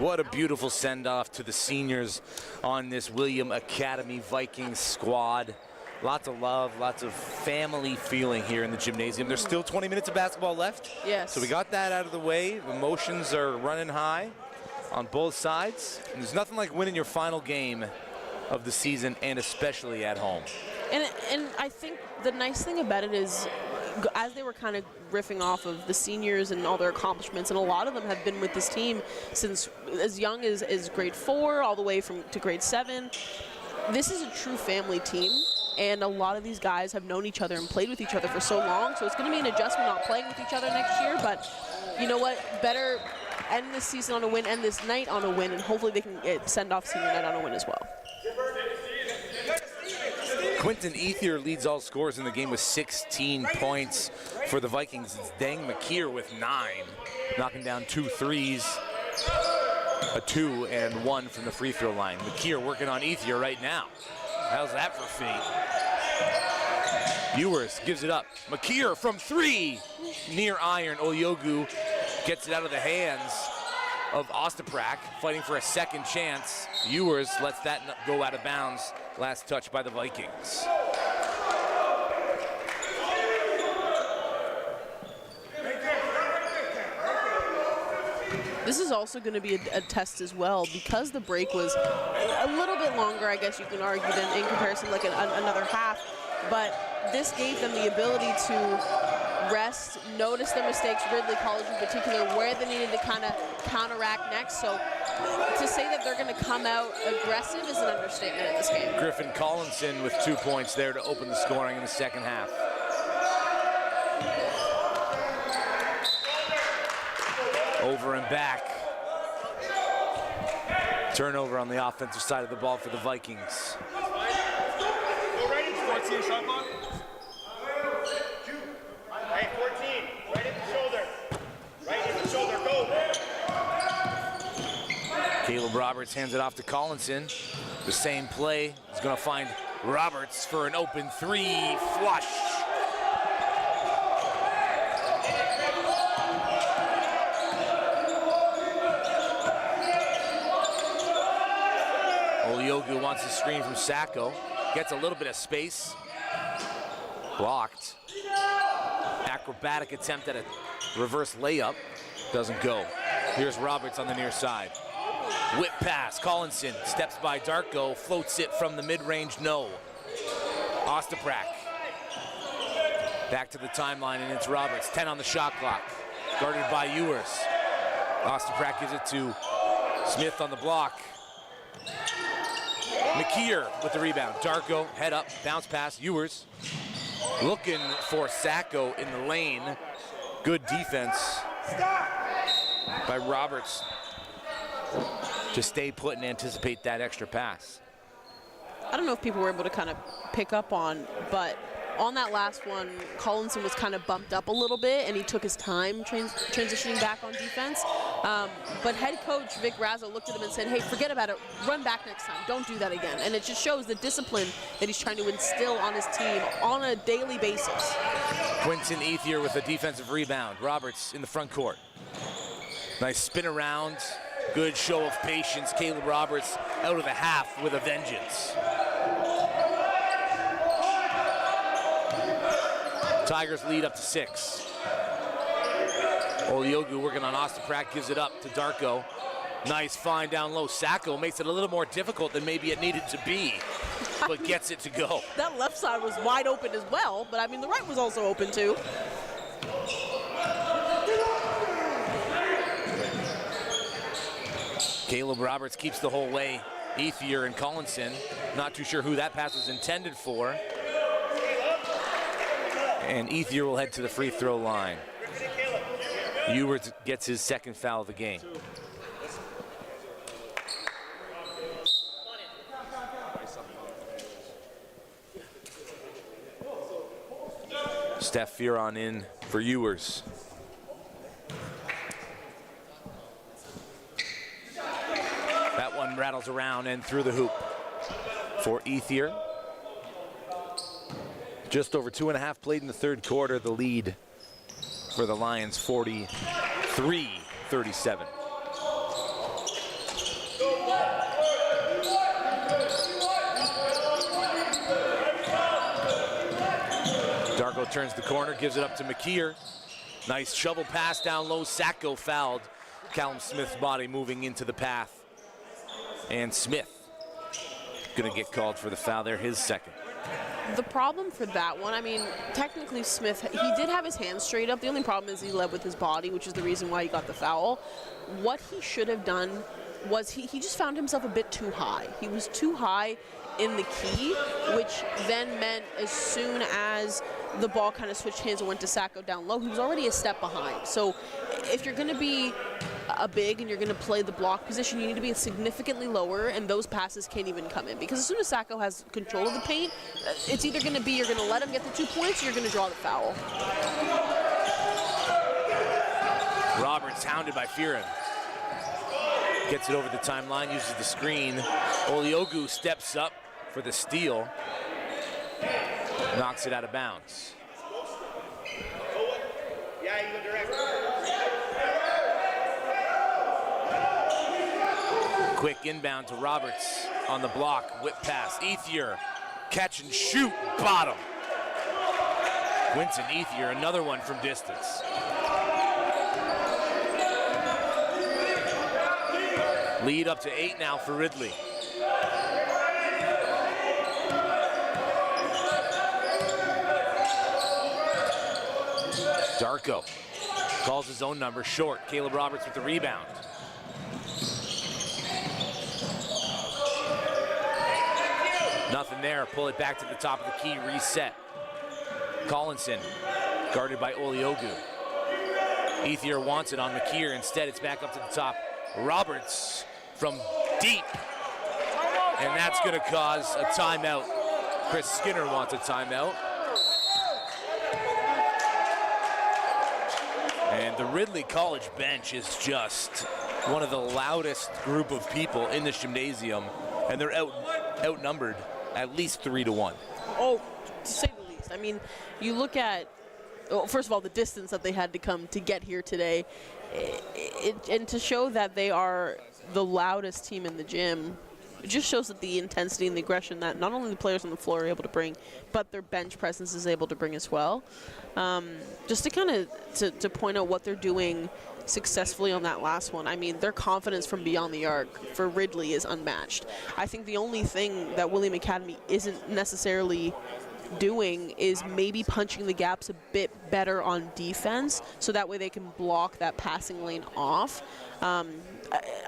What a beautiful send-off to the seniors on this William Academy Vikings squad. Lots of love, lots of family feeling here in the gymnasium. There's still 20 minutes of basketball left. Yes. So we got that out of the way. Emotions are running high on both sides. And there's nothing like winning your final game of the season, and especially at home. And I think the nice thing about it is, as they were kind of riffing off of the seniors and all their accomplishments, and a lot of them have been with this team since as young as grade 4 all the way to grade 7. This is a true family team, and a lot of these guys have known each other and played with each other for so long, so it's going to be an adjustment not playing with each other next year, but you know what, better end this season on a win, end this night on a win, and hopefully they can send off senior night on a win as well. Quinton Ethier leads all scorers in the game with 16 points for the Vikings. It's Dang McKeer with 9, knocking down 2 threes, a 2 and 1 from the free throw line. McKeer working on Ethier right now. How's that for fate? Ewers gives it up. McKeer from 3, near iron. Olyogu gets it out of the hands of Ostaprak, fighting for a second chance. Ewers lets that go out of bounds. Last touch by the Vikings. This is also going to be a test as well, because the break was a little bit longer, I guess you can argue, than in comparison like another half. But this gave them the ability to rest, notice their mistakes, Ridley College in particular, where they needed to kind of counteract next. So to say that they're going to come out aggressive is an understatement in this game. Griffin Collinson with 2 points there to open the scoring in the second half. Over and back. Turnover on the offensive side of the ball for the Vikings. Go right into 14 shot clock. Right, 14. Right in the shoulder. Right in the shoulder. Go. Caleb Roberts hands it off to Collinson. The same play. He's going to find Roberts for an open 3 flush. Olyogu wants a screen from Sacco. Gets a little bit of space. Blocked. Acrobatic attempt at a reverse layup. Doesn't go. Here's Roberts on the near side. Whip pass. Collinson steps by Darko. Floats it from the mid-range. No. Ostaprak. Back to the timeline, and it's Roberts. 10 on the shot clock. Guarded by Ewers. Ostaprak gives it to Smith on the block. McKeer with the rebound. Darko, head up, bounce pass. Ewers looking for Sacco in the lane. Good defense by Roberts to stay put and anticipate that extra pass. I don't know if people were able to kind of pick up on, but on that last one, Collinson was kind of bumped up a little bit, and he took his time transitioning back on defense. But head coach Vic Razzo looked at him and said, hey, forget about it. Run back next time. Don't do that again. And it just shows the discipline that he's trying to instill on his team on a daily basis. Quinton Ethier with a defensive rebound. Roberts in the front court. Nice spin around. Good show of patience. Caleb Roberts out of the half with a vengeance. Tigers lead up to 6. Olyogu working on Ostaprak, gives it up to Darko. Nice find down low. Sacco makes it a little more difficult than maybe it needed to be, but gets it to go. That left side was wide open as well, but I mean the right was also open too. Caleb Roberts keeps the whole way. Ethier and Collinson, not too sure who that pass was intended for. And Ethier will head to the free throw line. Ewers gets his second foul of the game. Steph Furon in for Ewers. That one rattles around and through the hoop for Ethier. Just over 2.5 played in the third quarter. The lead for the Lions, 43-37. Darko turns the corner, gives it up to McKeer. Nice shovel pass down low. Sacco fouled. Callum Smith's body moving into the path. And Smith gonna get called for the foul there, his second. The problem for that one, I mean, technically Smith, he did have his hands straight up. The only problem is he led with his body, which is the reason why he got the foul. What he should have done was he just found himself a bit too high. He was too high in the key, which then meant as soon as the ball kind of switched hands and went to Sacco down low, he was already a step behind. So if you're going to be a big and you're going to play the block position, you need to be significantly lower, and those passes can't even come in. Because as soon as Sacco has control of the paint, it's either going to be you're going to let him get the 2 points or you're going to draw the foul. Roberts hounded by Fearon. Gets it over the timeline, uses the screen. Oliogu steps up for the steal. Knocks it out of bounds. Yeah, you go direct. Quick inbound to Roberts on the block. Whip pass. Ethier. Catch and shoot. Bottom. Quinton Ethier, another one from distance. Lead up to 8 now for Ridley. Darko calls his own number short. Caleb Roberts with the rebound. Nothing there. Pull it back to the top of the key. Reset. Collinson guarded by Oliogu. Ethier wants it on McKeer. Instead, it's back up to the top. Roberts from deep. And that's going to cause a timeout. Chris Skinner wants a timeout. And the Ridley College bench is just one of the loudest group of people in this gymnasium. And they're outnumbered at least 3-1. Oh, to say the least. I mean, you look at, well, first of all, the distance that they had to come to get here today. And to show that they are the loudest team in the gym, it just shows that the intensity and the aggression that not only the players on the floor are able to bring, but their bench presence is able to bring as well. Just to kind of to point out what they're doing successfully on that last one. I mean, their confidence from beyond the arc for Ridley is unmatched. I think the only thing that William Academy isn't necessarily doing is maybe punching the gaps a bit better on defense, so that way they can block that passing lane off.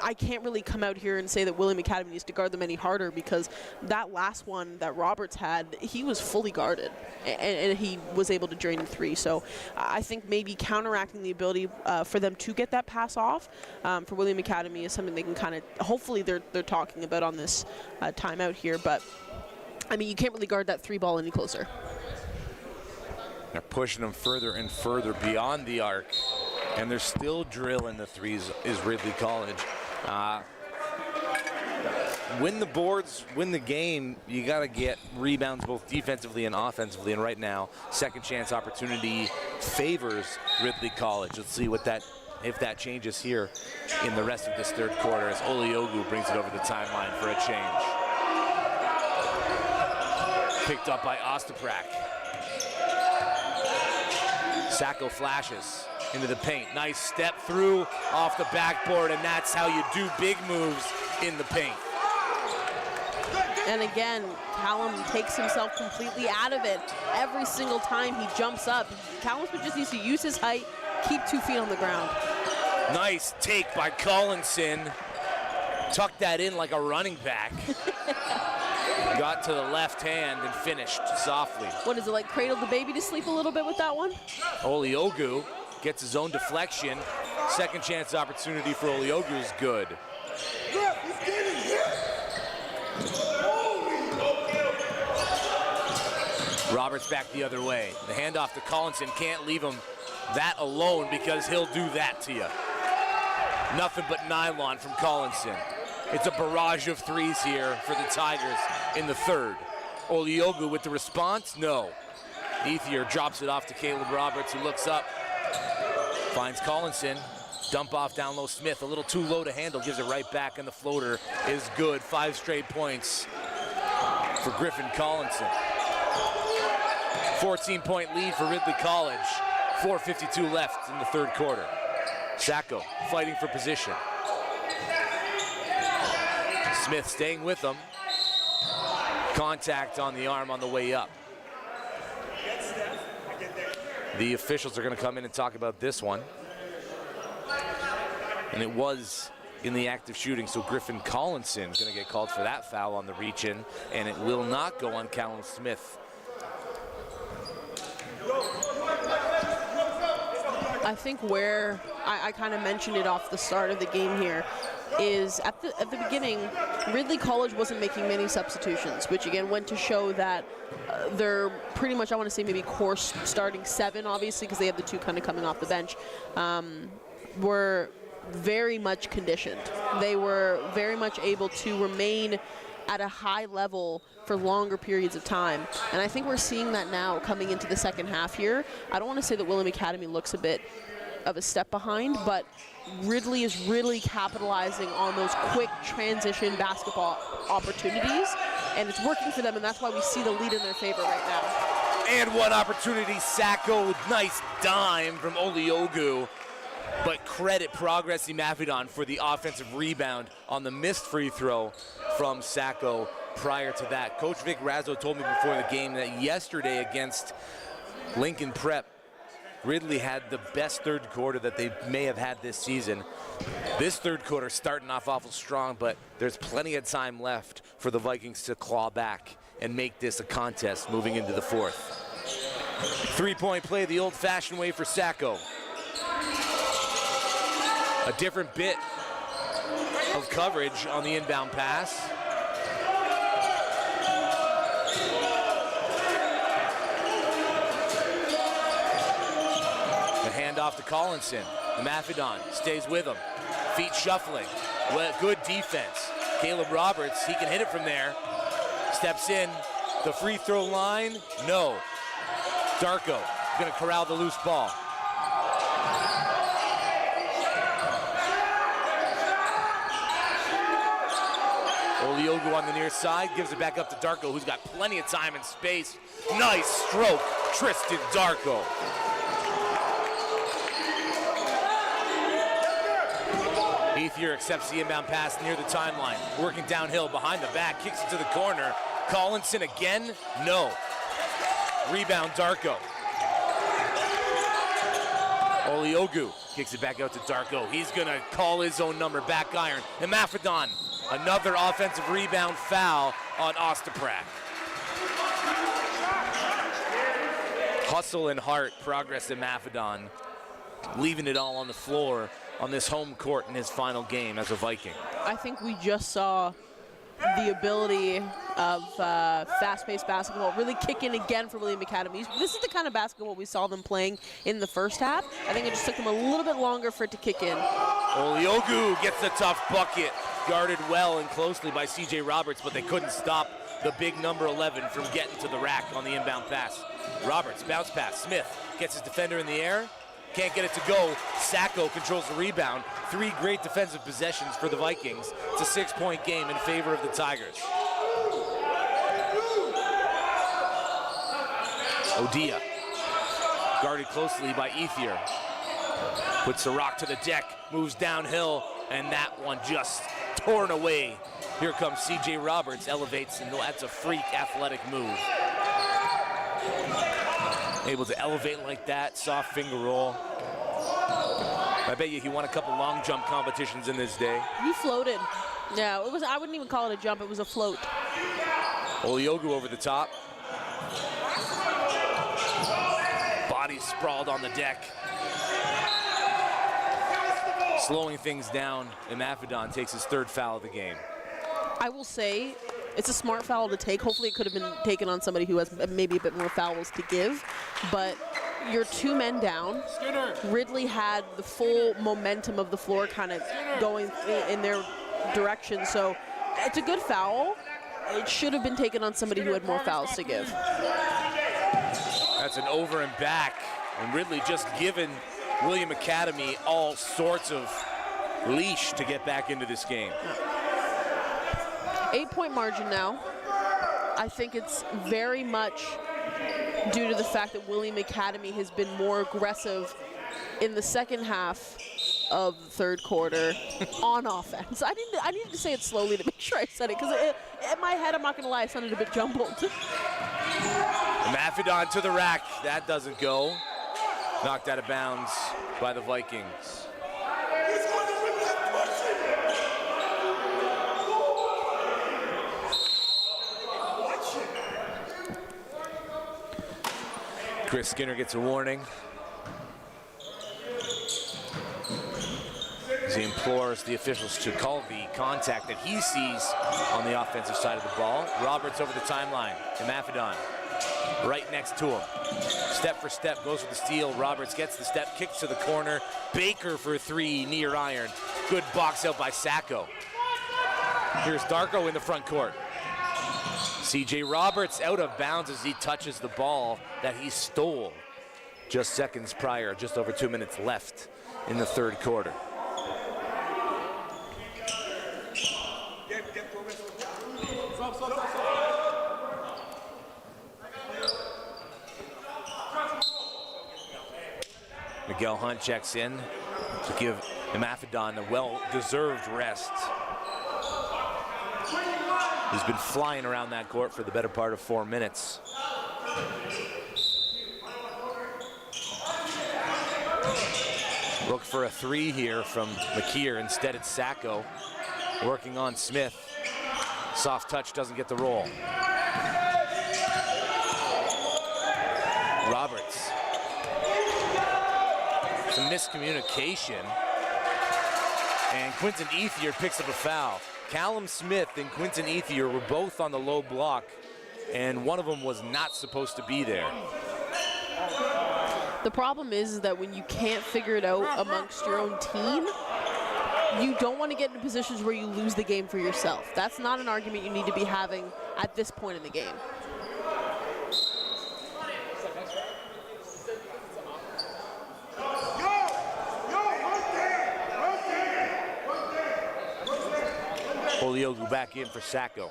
I can't really come out here and say that William Academy needs to guard them any harder, because that last one that Roberts had, he was fully guarded, and he was able to drain a 3. So I think maybe counteracting the ability for them to get that pass off for William Academy is something they can kind of, hopefully they're talking about on this timeout here. But I mean, you can't really guard that 3 ball any closer. They're pushing them further and further beyond the arc, and they're still drilling the threes, is Ridley College. Win the boards, win the game, you got to get rebounds both defensively and offensively, and right now, second chance opportunity favors Ridley College. Let's see what if that changes here in the rest of this third quarter as Oliogu brings it over the timeline for a change. Picked up by Ostaprak. Sacco flashes into the paint. Nice step through off the backboard, and that's how you do big moves in the paint. And again, Callum takes himself completely out of it every single time he jumps up. Callum just needs to use his height, keep 2 feet on the ground. Nice take by Collinson. Tucked that in like a running back. Got to the left hand and finished softly. What is it, like cradle the baby to sleep a little bit with that one? Oliogu gets his own deflection. Second chance opportunity for Oliogu is good. Roberts back the other way. The handoff to Collinson, can't leave him that alone because he'll do that to you. Nothing but nylon from Collinson. It's a barrage of threes here for the Tigers in the third. Oliogu with the response? No. Ethier drops it off to Caleb Roberts, who looks up, finds Collinson. Dump off down low. Smith a little too low to handle, gives it right back, and the floater is good. 5 straight points for Griffin Collinson. 14-point lead for Ridley College. 4:52 left in the third quarter. Sacco fighting for position. Smith staying with them. Contact on the arm on the way up. The officials are going to come in and talk about this one. And it was in the act of shooting, so Griffin Collinson is going to get called for that foul on the reach-in, and it will not go on Callum Smith. I think where I kind of mentioned it off the start of the game here is at the beginning, Ridley College wasn't making many substitutions, which again went to show that they're pretty much, I want to say maybe core starting 7, obviously, because they have the 2 kind of coming off the bench, were very much conditioned. They were very much able to remain at a high level for longer periods of time. And I think we're seeing that now coming into the second half here. I don't want to say that William Academy looks a bit of a step behind, but Ridley is really capitalizing on those quick transition basketball opportunities, and it's working for them, and that's why we see the lead in their favor right now. And one opportunity, Sacco, nice dime from Oliogu. But credit Progress Imafidon for the offensive rebound on the missed free throw from Sacco prior to that. Coach Vic Razzo told me before the game that yesterday against Lincoln Prep, Ridley had the best third quarter that they may have had this season. This third quarter starting off awful strong, but there's plenty of time left for the Vikings to claw back and make this a contest moving into the fourth. 3-point play the old-fashioned way for Sacco. A different bit of coverage on the inbound pass. The handoff to Collinson. Imafidon stays with him. Feet shuffling. Well, good defense. Caleb Roberts, he can hit it from there. Steps in. The free throw line, no. Darko gonna corral the loose ball. Oliogu on the near side, gives it back up to Darko, who's got plenty of time and space. Nice stroke, Tristan Darko. Ethier accepts the inbound pass near the timeline. Working downhill, behind the back, kicks it to the corner. Collinson again, no. Rebound, Darko. Oliogu kicks it back out to Darko. He's gonna call his own number, back iron. Imafidon, another offensive rebound foul on Ostaprak. Hustle and heart, Progress Imafidon, leaving it all on the floor on this home court in his final game as a Viking. I think we just saw the ability of fast-paced basketball really kick in again for William Academy. This is the kind of basketball we saw them playing in the first half. I think it just took them a little bit longer for it to kick in. Oliogu gets a tough bucket, guarded well and closely by C.J. Roberts, but they couldn't stop the big number 11 from getting to the rack on the inbound pass. Roberts, bounce pass, Smith gets his defender in the air, can't get it to go. Sacco controls the rebound. 3 great defensive possessions for the Vikings. It's a 6-point game in favor of the Tigers. Odia, guarded closely by Ethier. Puts the rock to the deck, moves downhill, and that one just torn away. Here comes C.J. Roberts, elevates, and that's a freak athletic move. Able to elevate like that, soft finger roll. I bet you he won a couple long jump competitions in this day. He floated. Yeah, it was. I wouldn't even call it a jump, it was a float. Oliogu over the top. Body sprawled on the deck. Slowing things down, Imafidon takes his 3rd foul of the game. I will say, it's a smart foul to take. Hopefully it could have been taken on somebody who has maybe a bit more fouls to give. But you're 2 men down. Ridley had the full momentum of the floor kind of going in their direction. So it's a good foul. It should have been taken on somebody who had more fouls to give. That's an over and back. And Ridley just given William Academy all sorts of leash to get back into this game. 8-point margin now. I think it's very much due to the fact that William Academy has been more aggressive in the second half of the third quarter on offense. I needed to say it slowly to make sure I said it, because in my head, I'm not going to lie, it sounded a bit jumbled. Mafidon to the rack. That doesn't go. Knocked out of bounds by the Vikings. Chris Skinner gets a warning as he implores the officials to call the contact that he sees on the offensive side of the ball. Roberts over the timeline to Mafidon, right next to him. Step for step, goes for the steal. Roberts gets the step, kicks to the corner. Baker for three, near iron. Good box out by Sacco. Here's Darko in the front court. CJ Roberts out of bounds as he touches the ball that he stole just seconds prior, just over 2 minutes left in the third quarter. Miguel Hunt checks in to give Mafidon a well-deserved rest. He's been flying around that court for the better part of 4 minutes. Look for a three here from McKeer. Instead, it's Sacco working on Smith. Soft touch doesn't get the roll. Roberts. Some miscommunication. And Quinton Ethier picks up a foul. Callum Smith and Quinton Ethier were both on the low block, and one of them was not supposed to be there. The problem is that when you can't figure it out amongst your own team, you don't want to get into positions where you lose the game for yourself. That's not an argument you need to be having at this point in the game. Oliogu back in for Sacco.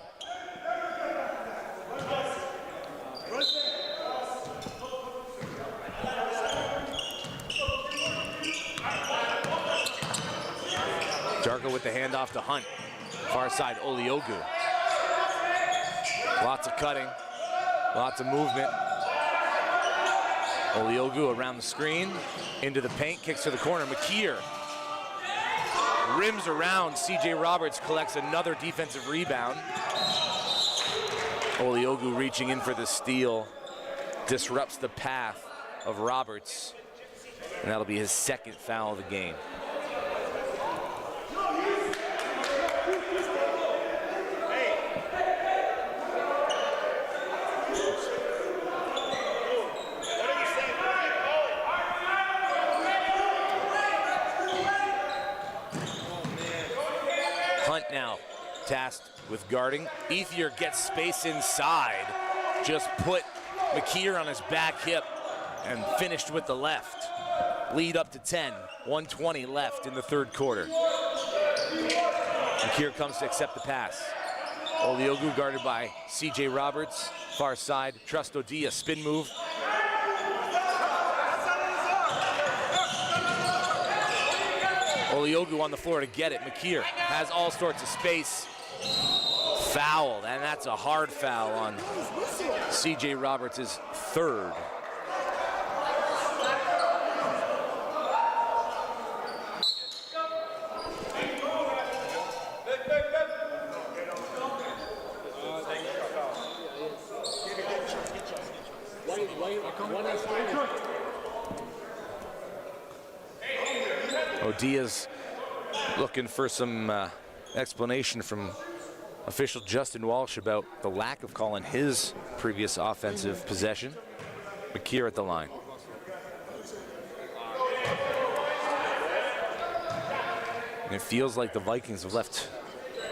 Darko with the handoff to Hunt. Far side, Oliogu. Lots of cutting, lots of movement. Oliogu around the screen, into the paint, kicks to the corner. McKeer rims around. CJ Roberts collects another defensive rebound. Oliogu reaching in for the steal, disrupts the path of Roberts, and that'll be his second foul of the game. Hunt now tasked with guarding. Ethier gets space inside. Just put McKeer on his back hip and finished with the left. Lead up to 10, 1:20 left in the third quarter. McKeer comes to accept the pass. Oliogu guarded by CJ Roberts. Far side, Trusto D, a spin move. Oliogu on the floor to get it. McKeer has all sorts of space. Fouled, and that's a hard foul on CJ Roberts' third. Diaz looking for some explanation from official Justin Walsh about the lack of call in his previous offensive possession. McKeer at the line. And it feels like the Vikings have left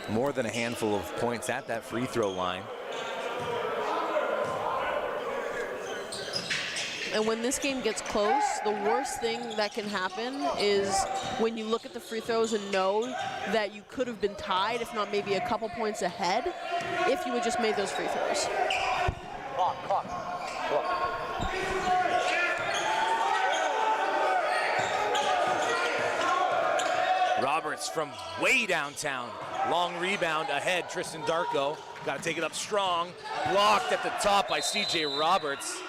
more than a handful of points at that free throw line. And when this game gets close, the worst thing that can happen is when you look at the free throws and know that you could have been tied, if not maybe a couple points ahead, if you had just made those free throws. Clock. Roberts from way downtown. Long rebound ahead, Tristan Darko. Got to take it up strong. Blocked at the top by C.J. Roberts.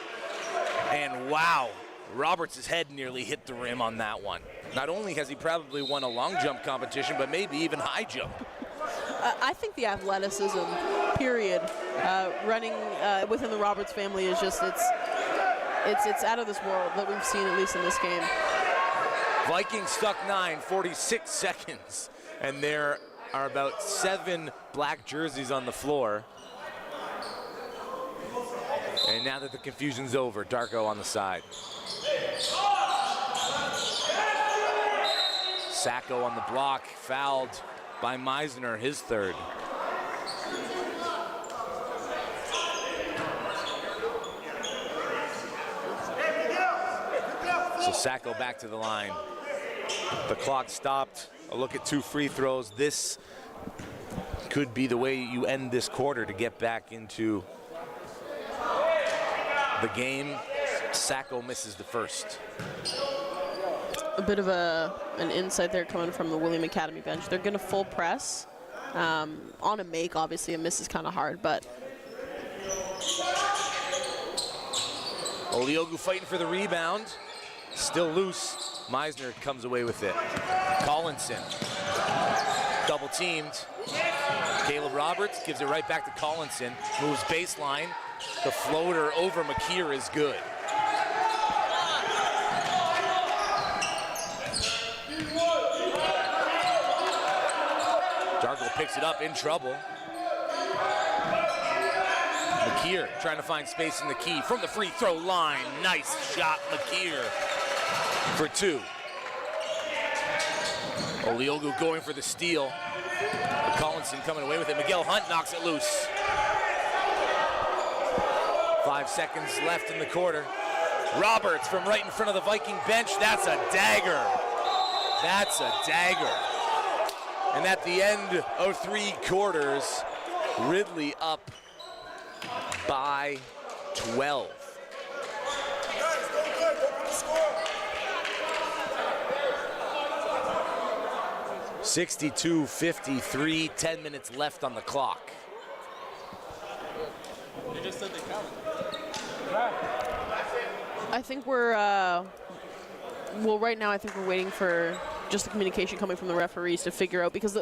And wow, Roberts' head nearly hit the rim on that one. Not only has he probably won a long jump competition, but maybe even high jump. I think the athleticism, period, running within the Roberts family is just, it's out of this world that we've seen, at least in this game. Vikings stuck 9, 46 seconds. And there are about 7 black jerseys on the floor. And now that the confusion's over, Darko on the side. Sacco on the block, fouled by Meisner, his third. So Sacco back to the line. The clock stopped. A look at 2 free throws. This could be the way you end this quarter to get back into the game. Sacco misses the first. A bit of an insight there coming from the William Academy bench. They're going to full press on a make. Obviously, a miss is kind of hard, but Oliogu fighting for the rebound. Still loose. Meisner comes away with it. Collinson, double teamed. Caleb Roberts gives it right back to Collinson. Moves baseline. The floater over McKeer is good. Darko picks it up, in trouble. McKeer trying to find space in the key from the free throw line. Nice shot, McKeer, for 2. Oliogu going for the steal. Collinson coming away with it. Miguel Hunt knocks it loose. 5 seconds left in the quarter. Roberts from right in front of the Viking bench. That's a dagger. That's a dagger. And at the end of 3 quarters, Ridley up by 12. (62-53), 10 minutes left on the clock. They just said they counted. I think we're, well, right now I think we're waiting for just the communication coming from the referees to figure out, because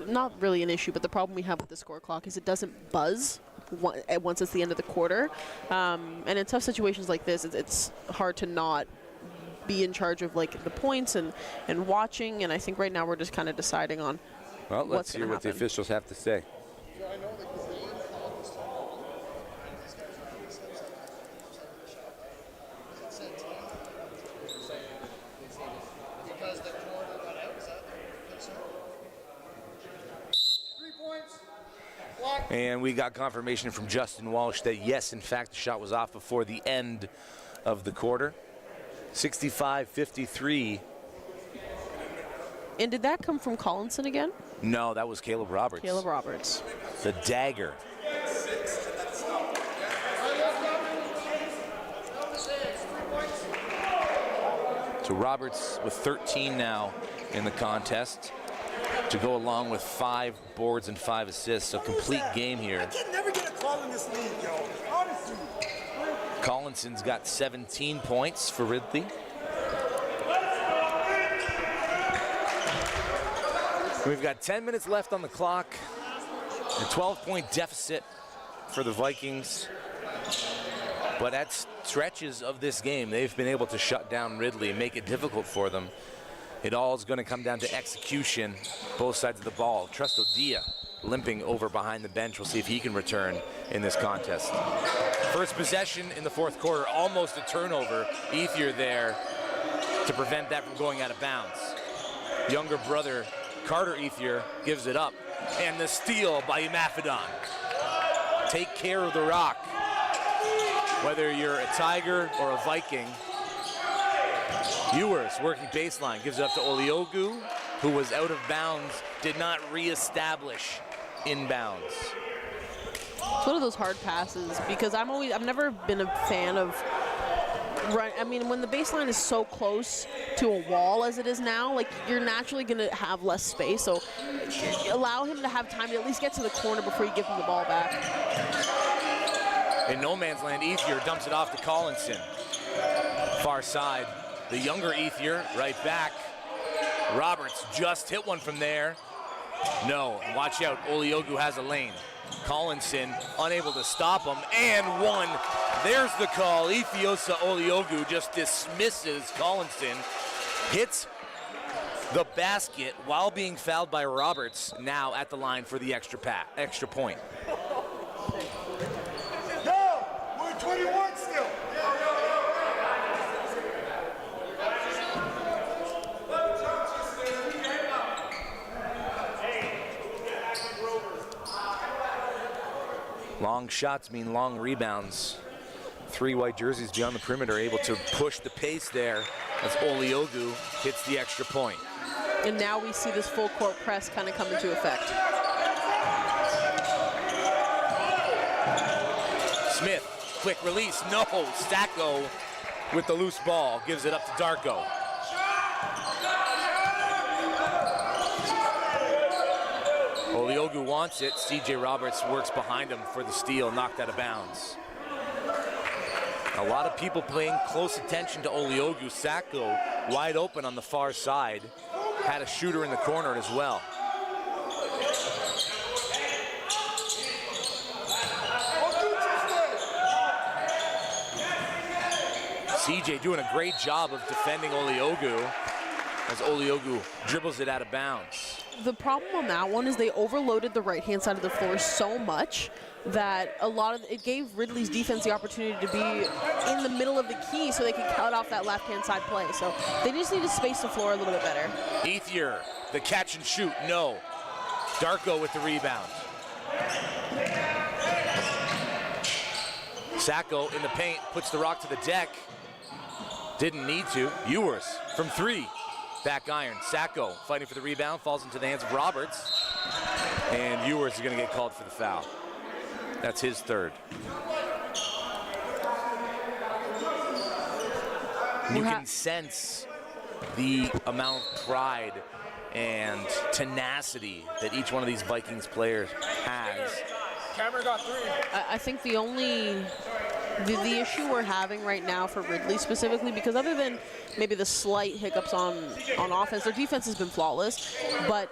not really an issue, but the problem we have with the score clock is it doesn't buzz once it's the end of the quarter. And in tough situations like this, it's hard to not be in charge of like the points and watching, and I think right now we're just kind of deciding on Well, let's hear what the officials have to say. And we got confirmation from Justin Walsh that yes, in fact, the shot was off before the end of the quarter. 65-53. And did that come from Collinson again? No, that was Caleb Roberts. Caleb Roberts. The dagger. So Roberts with 13 now in the contest, to go along with 5 boards and 5 assists. A complete game here. I can never get a call in this league, yo. Honestly. Collinson's got 17 points for Ridley. We've got 10 minutes left on the clock. A 12-point deficit for the Vikings. But at stretches of this game, they've been able to shut down Ridley and make it difficult for them. It all is going to come down to execution, both sides of the ball. Trusto Dia limping over behind the bench. We'll see if he can return in this contest. First possession in the fourth quarter, almost a turnover. Ethier there to prevent that from going out of bounds. Younger brother Carter Ethier gives it up. And the steal by Imafidon. Take care of the rock. Whether you're a Tiger or a Viking, Ewers working baseline, gives it up to Oliogu, who was out of bounds, did not reestablish inbounds. It's one of those hard passes because I've never been a fan of run. I mean, when the baseline is so close to a wall as it is now, like you're naturally going to have less space. So allow him to have time to at least get to the corner before you give him the ball back. In no man's land, Ethier dumps it off to Collinson. Far side, the younger Ethier right back. Roberts just hit one from there. No, watch out, Oliogu has a lane. Collinson unable to stop him, and one. There's the call. Ethiosa Oliogu just dismisses Collinson, hits the basket while being fouled by Roberts, now at the line for the extra point. No, we're 21 still. Long shots mean long rebounds. 3 white jerseys beyond the perimeter able to push the pace there as Oliogu hits the extra point. And now we see this full court press kind of come into effect. Smith, quick release, no. Sacco with the loose ball, gives it up to Darko. Oliogu wants it. CJ Roberts works behind him for the steal, knocked out of bounds. A lot of people paying close attention to Oliogu. Sacco wide open on the far side. Had a shooter in the corner as well. CJ doing a great job of defending Oliogu as Oliogu dribbles it out of bounds. The problem on that one is they overloaded the right-hand side of the floor so much that it gave Ridley's defense the opportunity to be in the middle of the key so they could cut off that left-hand side play. So they just need to space the floor a little bit better. Ethier, the catch and shoot, no. Darko with the rebound. Sacco in the paint, puts the rock to the deck. Didn't need to. Ewers from 3. Back iron. Sacco fighting for the rebound, falls into the hands of Roberts. And Ewers is going to get called for the foul. That's his third. You can sense the amount of pride and tenacity that each one of these Vikings players has. Cameron got 3. I think the only the issue we're having right now for Ridley specifically, because other than maybe the slight hiccups on offense, their defense has been flawless, but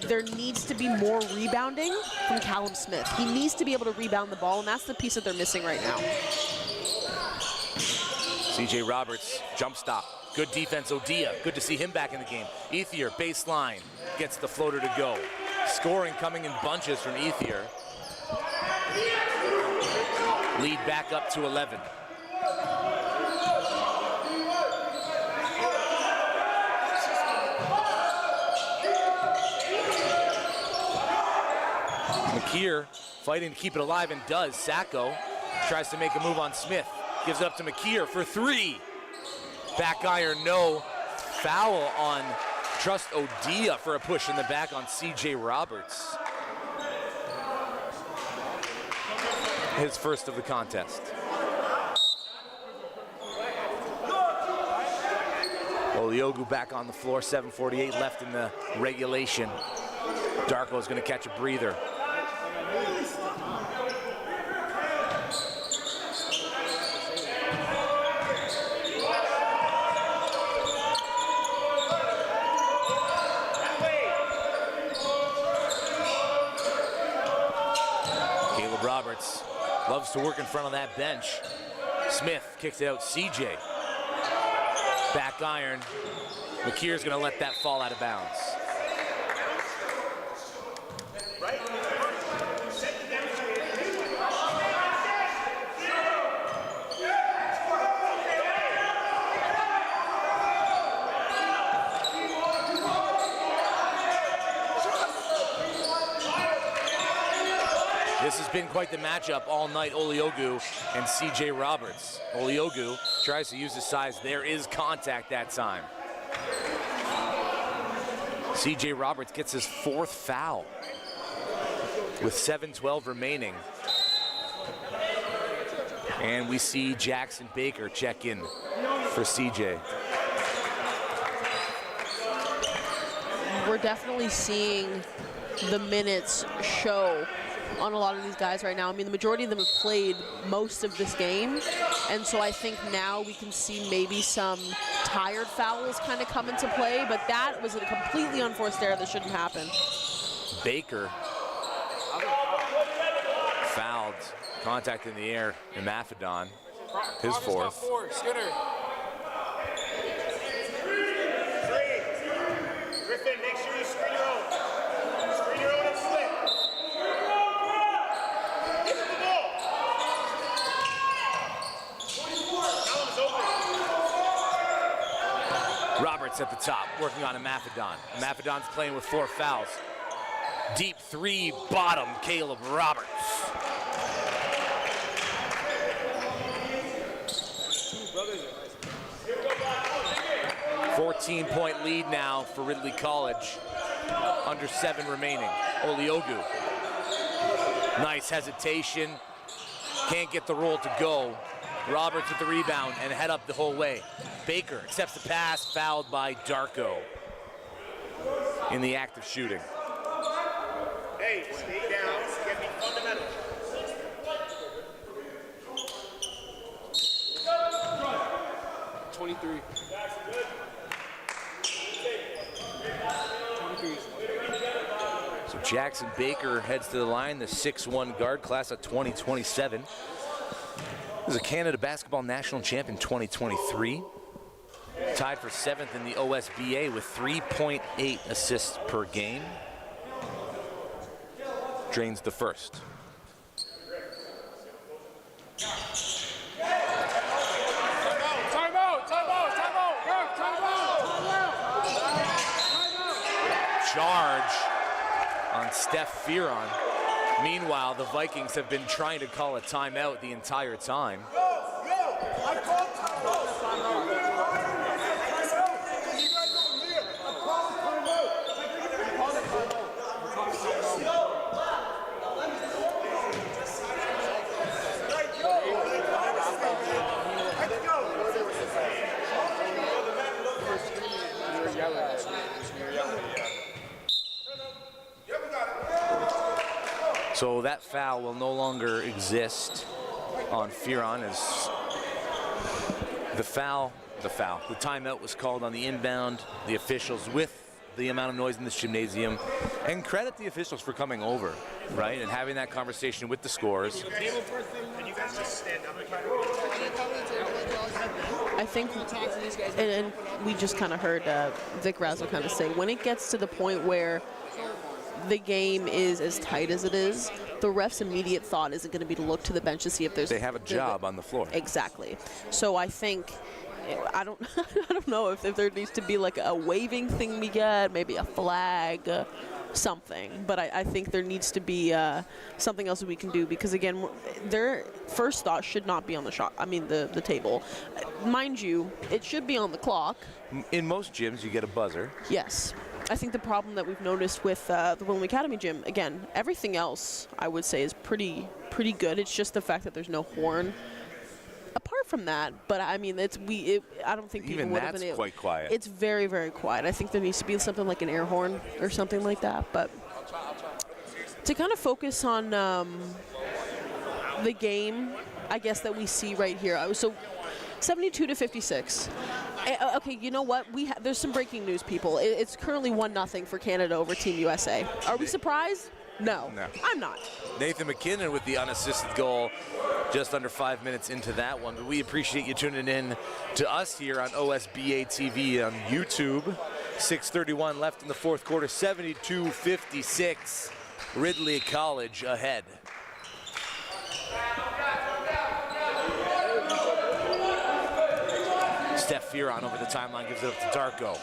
there needs to be more rebounding from Callum Smith. He needs to be able to rebound the ball, and that's the piece that they're missing right now. CJ Roberts, jump stop. Good defense, Odia. Good to see him back in the game. Ethier, baseline, gets the floater to go. Scoring coming in bunches from Ethier. Lead back up to 11. McKeer fighting to keep it alive and does. Sacco tries to make a move on Smith. Gives it up to McKeer for 3. Back iron, no. Foul on Trust Odia for a push in the back on CJ Roberts. His first of the contest. Oliogu back on the floor, 7:48 left in the regulation. Darko's gonna catch a breather. Caleb Roberts loves to work in front of that bench. Smith kicks it out, CJ. Back iron. McKeer's gonna let that fall out of bounds. This has been quite the matchup all night, Oliogu and CJ Roberts. Oliogu tries to use his size. There is contact that time. CJ Roberts gets his 4th foul with 7:12 remaining. And we see Jackson Baker check in for CJ. We're definitely seeing the minutes show on a lot of these guys right now. I mean, the majority of them have played most of this game, and so I think now we can see maybe some tired fouls kind of come into play, but that was a completely unforced error that shouldn't happen. Baker fouled, contact in the air, and Mafedon, his fourth. Skinner. Griffin, make sure you screen your own. Screen your own and slip. Get to the ball. Callum's open. Roberts at the top, working on a Mafedon. Mafedon's playing with 4 fouls. Deep 3, bottom, Caleb Roberts. 14-point lead now for Ridley College. Under 7 remaining. Oliogu. Nice hesitation. Can't get the roll to go. Roberts with the rebound and head up the whole way. Baker accepts the pass, fouled by Darko in the act of shooting. Hey, stay down. Get me fundamental. $23. So Jackson Baker heads to the line, the 6'1" guard, class of 2027. He was a Canada Basketball National Champion 2023. Tied for 7th in the OSBA with 3.8 assists per game. Drains the first. Charge on Steph Fearon. Meanwhile, the Vikings have been trying to call a timeout the entire time. So that foul will no longer exist on Fearon as the timeout was called on the inbound. The officials, with the amount of noise in this gymnasium, and credit the officials for coming over, right, and having that conversation with the scorers. Can you guys just stand up again? I think, and we just kind of heard Vic Razzle kind of say, when it gets to the point where the game is as tight as it is, the ref's immediate thought isn't going to be to look to the bench to see if there's... They have a job on the floor. Exactly. So I think, I don't know if there needs to be like a waving thing we get, maybe a flag, something. But I think there needs to be something else that we can do, because again, their first thought should not be on the table. Mind you, it should be on the clock. In most gyms, you get a buzzer. Yes. I think the problem that we've noticed with the William Academy gym, again, everything else I would say is pretty good. It's just the fact that there's no horn. Apart from that, but I mean, I don't think people would have been able. Even that's quite quiet. It's very, very quiet. I think there needs to be something like an air horn or something like that. But to kind of focus on the game, I guess that we see right here. So 72-56. Okay, you know what? There's some breaking news, people. It's currently 1-0 for Canada over Team USA. Are we surprised? No. I'm not. Nathan McKinnon with the unassisted goal just under 5 minutes into that one. But we appreciate you tuning in to us here on OSBA TV on YouTube. 6:31 left in the fourth quarter, 72-56. Ridley College ahead. Steph Fearon over the timeline, gives it up to Darko.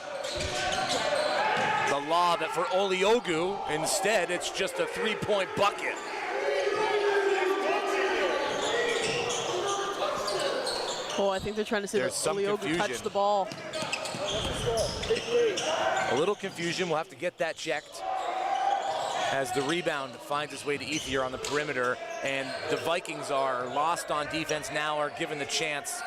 The lob for Oliogu. Instead, it's just a 3-point bucket. Oh, I think they're trying to say that Oliogu touched the ball. A little confusion. We'll have to get that checked. as the rebound finds its way to Ethier on the perimeter, and the Vikings are lost on defense now, are given the chance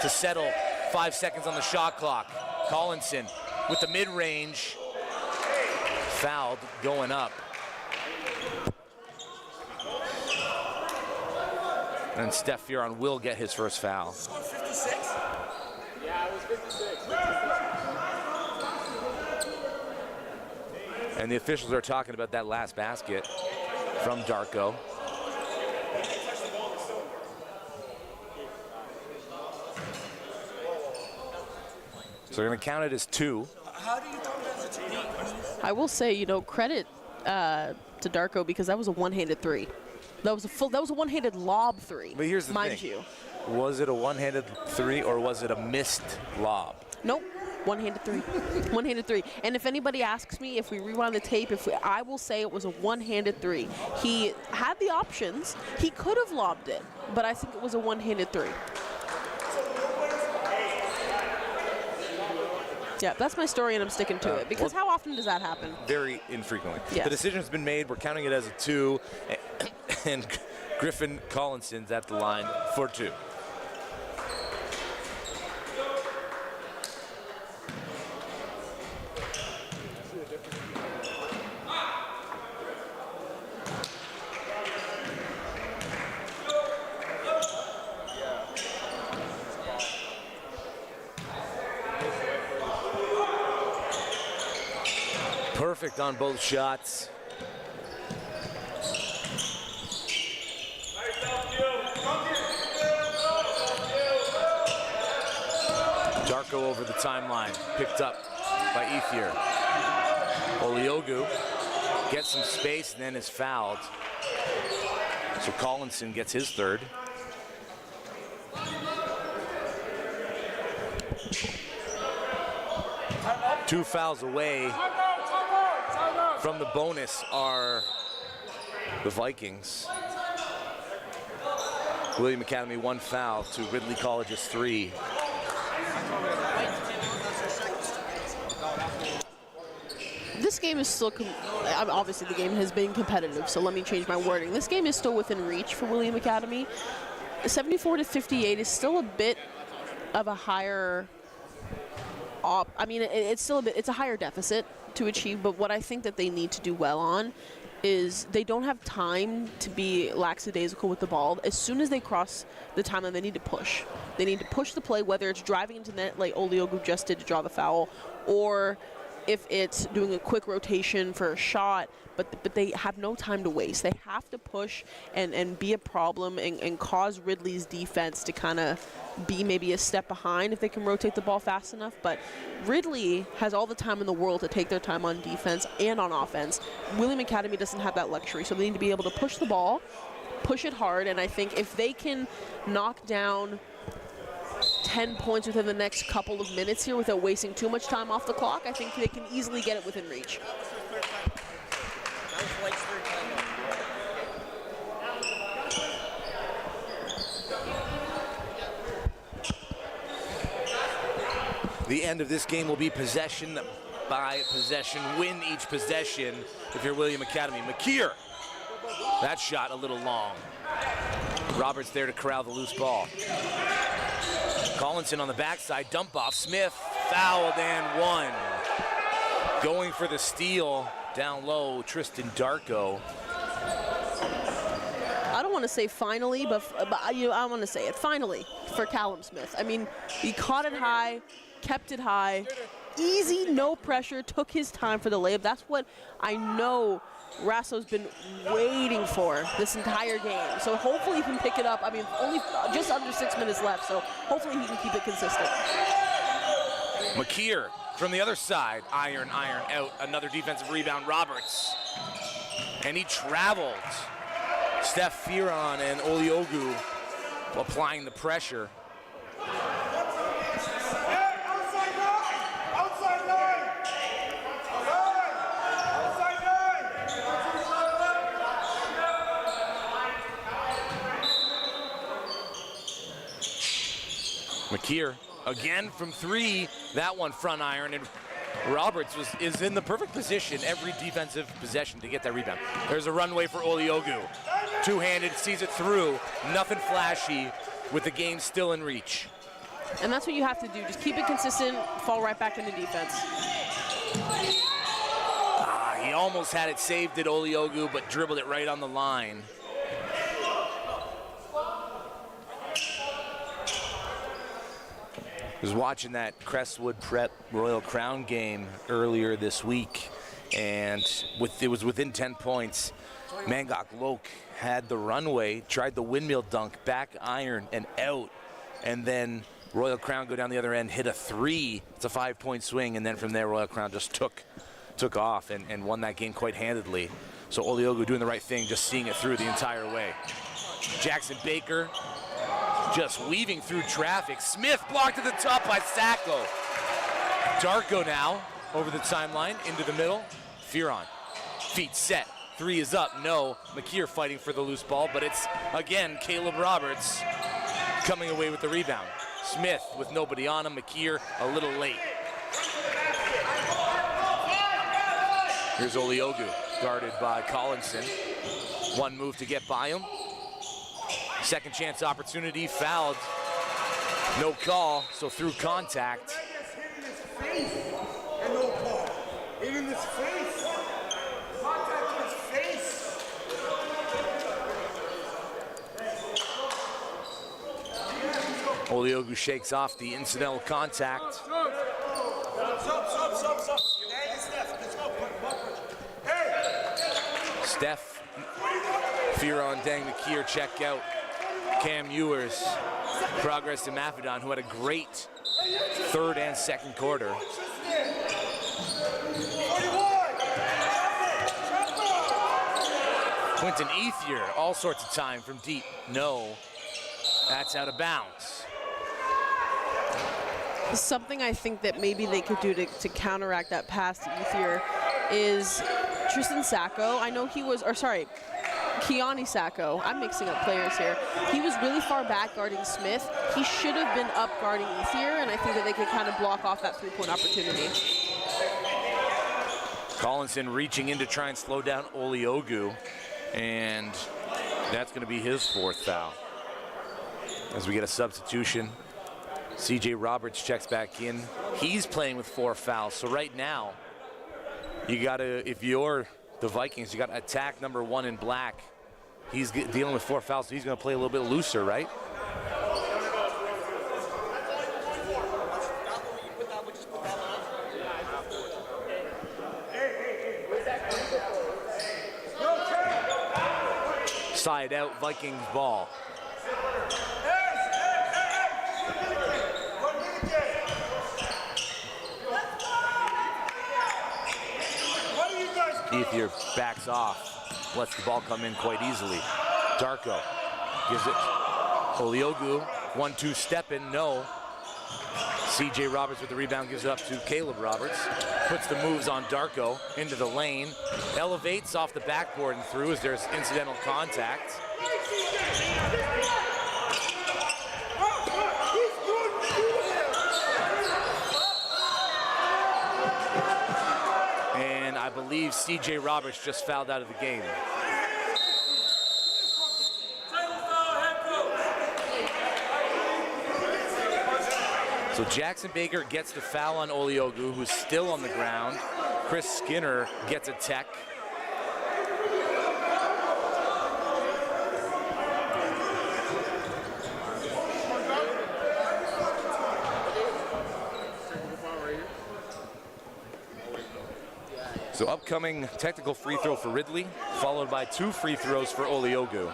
to settle. 5 seconds on the shot clock. Collinson with the mid-range, fouled going up. And Steph Furon will get his first foul. 56? Yeah, it was 56. And the officials are talking about that last basket from Darko. So they're going to count it as 2. How do you count it as a 2? I will say, you know, credit to Darko because that was a one-handed 3. That was a one-handed lob 3. But here's the mind thing. you. Was it a one-handed 3 or was it a missed lob? Nope. One-handed 3. One-handed 3. And if anybody asks me, if we rewind the tape, I will say it was a one-handed 3. He had the options. He could have lobbed it, but I think it was a one-handed 3. Yeah, that's my story, and I'm sticking to it. Because how often does that happen? Very infrequently. Yes. The decision's been made. We're counting it as a 2, and Griffin Collinson's at the line for 2. Perfect on both shots. Darko over the timeline, picked up by Ethier. Oliogu gets some space and then is fouled. So Collinson gets his third. Two fouls away from the bonus are the Vikings. William Academy 1 foul to Ridley College's 3. This game is still, obviously the game has been competitive, so let me change my wording. This game is still within reach for William Academy. 74-58 is still a bit of a higher, it's still it's a higher deficit to achieve, but what I think that they need to do well on is they don't have time to be lackadaisical with the ball. As soon as they cross the timeline, they need to push. They need to push the play, whether it's driving into net like Oliogu just did to draw the foul, or if it's doing a quick rotation for a shot, but they have no time to waste. They have to push and be a problem and cause Ridley's defense to kind of be maybe a step behind if they can rotate the ball fast enough. But Ridley has all the time in the world to take their time on defense and on offense. William Academy doesn't have that luxury, so they need to be able to push the ball, push it hard, and I think if they can knock down 10 points within the next couple of minutes here without wasting too much time off the clock, I think they can easily get it within reach. The end of this game will be possession by possession, win each possession if you're William Academy. McKeer, that shot a little long. Roberts there to corral the loose ball. Collinson on the backside, dump off. Smith fouled and one. Going for the steal down low, Tristan Darko. I don't want to say finally, but I want to say it. Finally for Callum Smith. I mean, he caught it high, kept it high, easy, no pressure, took his time for the layup. That's what I know Rasso's been waiting for this entire game. So hopefully he can pick it up. I mean, only just under 6 minutes left, so hopefully he can keep it consistent. McKeer from the other side, iron out. Another defensive rebound, Roberts. And he traveled. Steph Furon and Oliogu applying the pressure. McKeer again from 3. That one front iron, and Roberts is in the perfect position every defensive possession to get that rebound. There's a runway for Oliogu. Two-handed, sees it through. Nothing flashy with the game still in reach. And that's what you have to do. Just keep it consistent, fall right back into defense. He almost had it saved at Oliogu, but dribbled it right on the line. I was watching that Crestwood Prep Royal Crown game earlier this week, and it was within 10 points. Mangok Loke had the runway, tried the windmill dunk, back iron, and out. And then Royal Crown go down the other end, hit a three. It's a 5-point swing, and then from there, Royal Crown just took off and won that game quite handedly. So Oliogu doing the right thing, just seeing it through the entire way. Jackson Baker just weaving through traffic. Smith blocked at the top by Sacco. Darko now over the timeline, into the middle. Fearon, feet set. Three is up, no. McKeer fighting for the loose ball, but it's, again, Caleb Roberts coming away with the rebound. Smith with nobody on him. McKeer a little late. Here's Oliogu, guarded by Collinson. One move to get by him. Second chance opportunity, fouled. No call, so through contact. Hit in his face and no call. Hit in his face. Contact in his face. Oliogu shakes off the incidental contact. Stop. Steph, Fearon, Dang McKeer check out. Cam Ewers, progress to Mafedon, who had a great third and second quarter. Quentin Ethier, all sorts of time from deep. No, that's out of bounds. Something I think that maybe they could do to counteract that pass to Ethier is Tristan Sacco. I know he was, or sorry, Keani Sacco. I'm mixing up players here. He was really far back guarding Smith. He should have been up guarding Ethier, and I think that they could kind of block off that three-point opportunity. Collinson reaching in to try and slow down Oliogu, and that's going to be his fourth foul. As we get a substitution, CJ Roberts checks back in. He's playing with 4 fouls, so right now, you got to, if you're the Vikings, you got to attack number 1 in black. He's dealing with 4 fouls, so he's going to play a little bit looser, right? Side out, Vikings ball. Ethier backs off, lets the ball come in quite easily. Darko gives it. Oliogu, 1-2 step in, no. CJ Roberts with the rebound, gives it up to Caleb Roberts. Puts the moves on Darko into the lane. Elevates off the backboard and through as there's incidental contact. And I believe CJ Roberts just fouled out of the game. So Jackson Baker gets the foul on Oliogu, who's still on the ground. Chris Skinner gets a tech. So upcoming technical free throw for Ridley, followed by 2 free throws for Oliogu.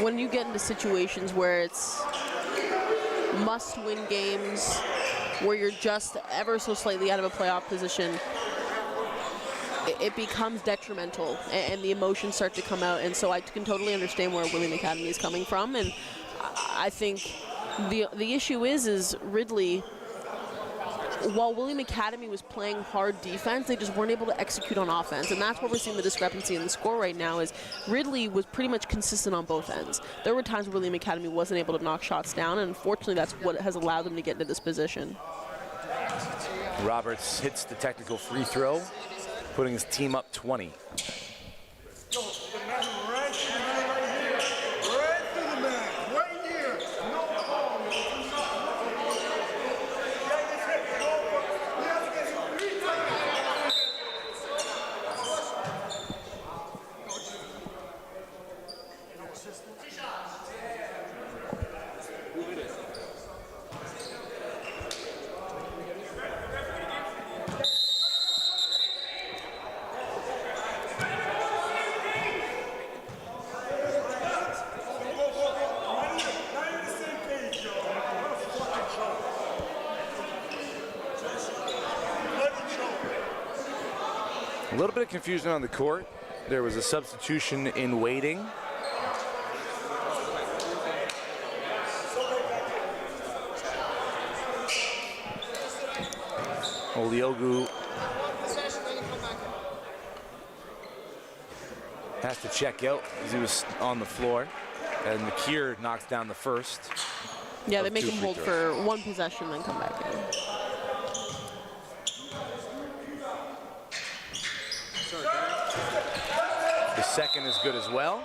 When you get into situations where it's must-win games, where you're just ever so slightly out of a playoff position, it becomes detrimental, and the emotions start to come out. And so I can totally understand where William Academy is coming from. And I think the issue is Ridley while William Academy was playing hard defense, they just weren't able to execute on offense. And that's where we're seeing the discrepancy in the score right now is Ridley was pretty much consistent on both ends. There were times where William Academy wasn't able to knock shots down, and unfortunately that's what has allowed them to get into this position. Roberts hits the technical free throw, putting his team up 20. A little bit of confusion on the court. There was a substitution in waiting. Oliogu has to check out as he was on the floor. And McKeer knocks down the first. Yeah, they make him hold for one possession, then come back in. The second is good as well.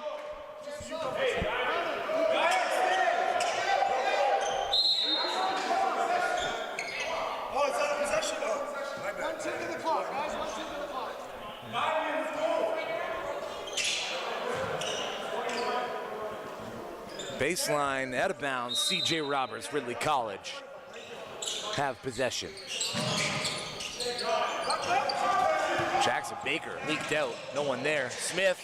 Baseline, out of bounds, C.J. Roberts, Ridley College have possession. Jackson Baker leaked out, no one there. Smith.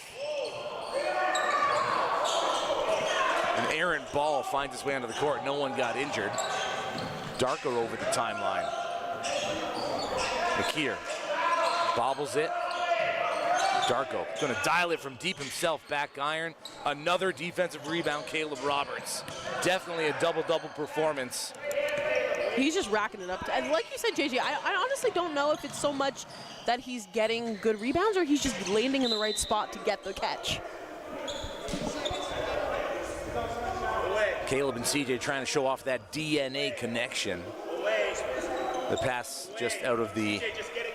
An errant ball finds its way onto the court, no one got injured. Darko over the timeline. McKeer bobbles it. Darko gonna dial it from deep himself, back iron. Another defensive rebound, Caleb Roberts. Definitely a double-double performance. He's just racking it up. And like you said, JJ, I honestly don't know if it's so much that he's getting good rebounds or he's just landing in the right spot to get the catch. Caleb and CJ trying to show off that DNA connection. The pass just out of the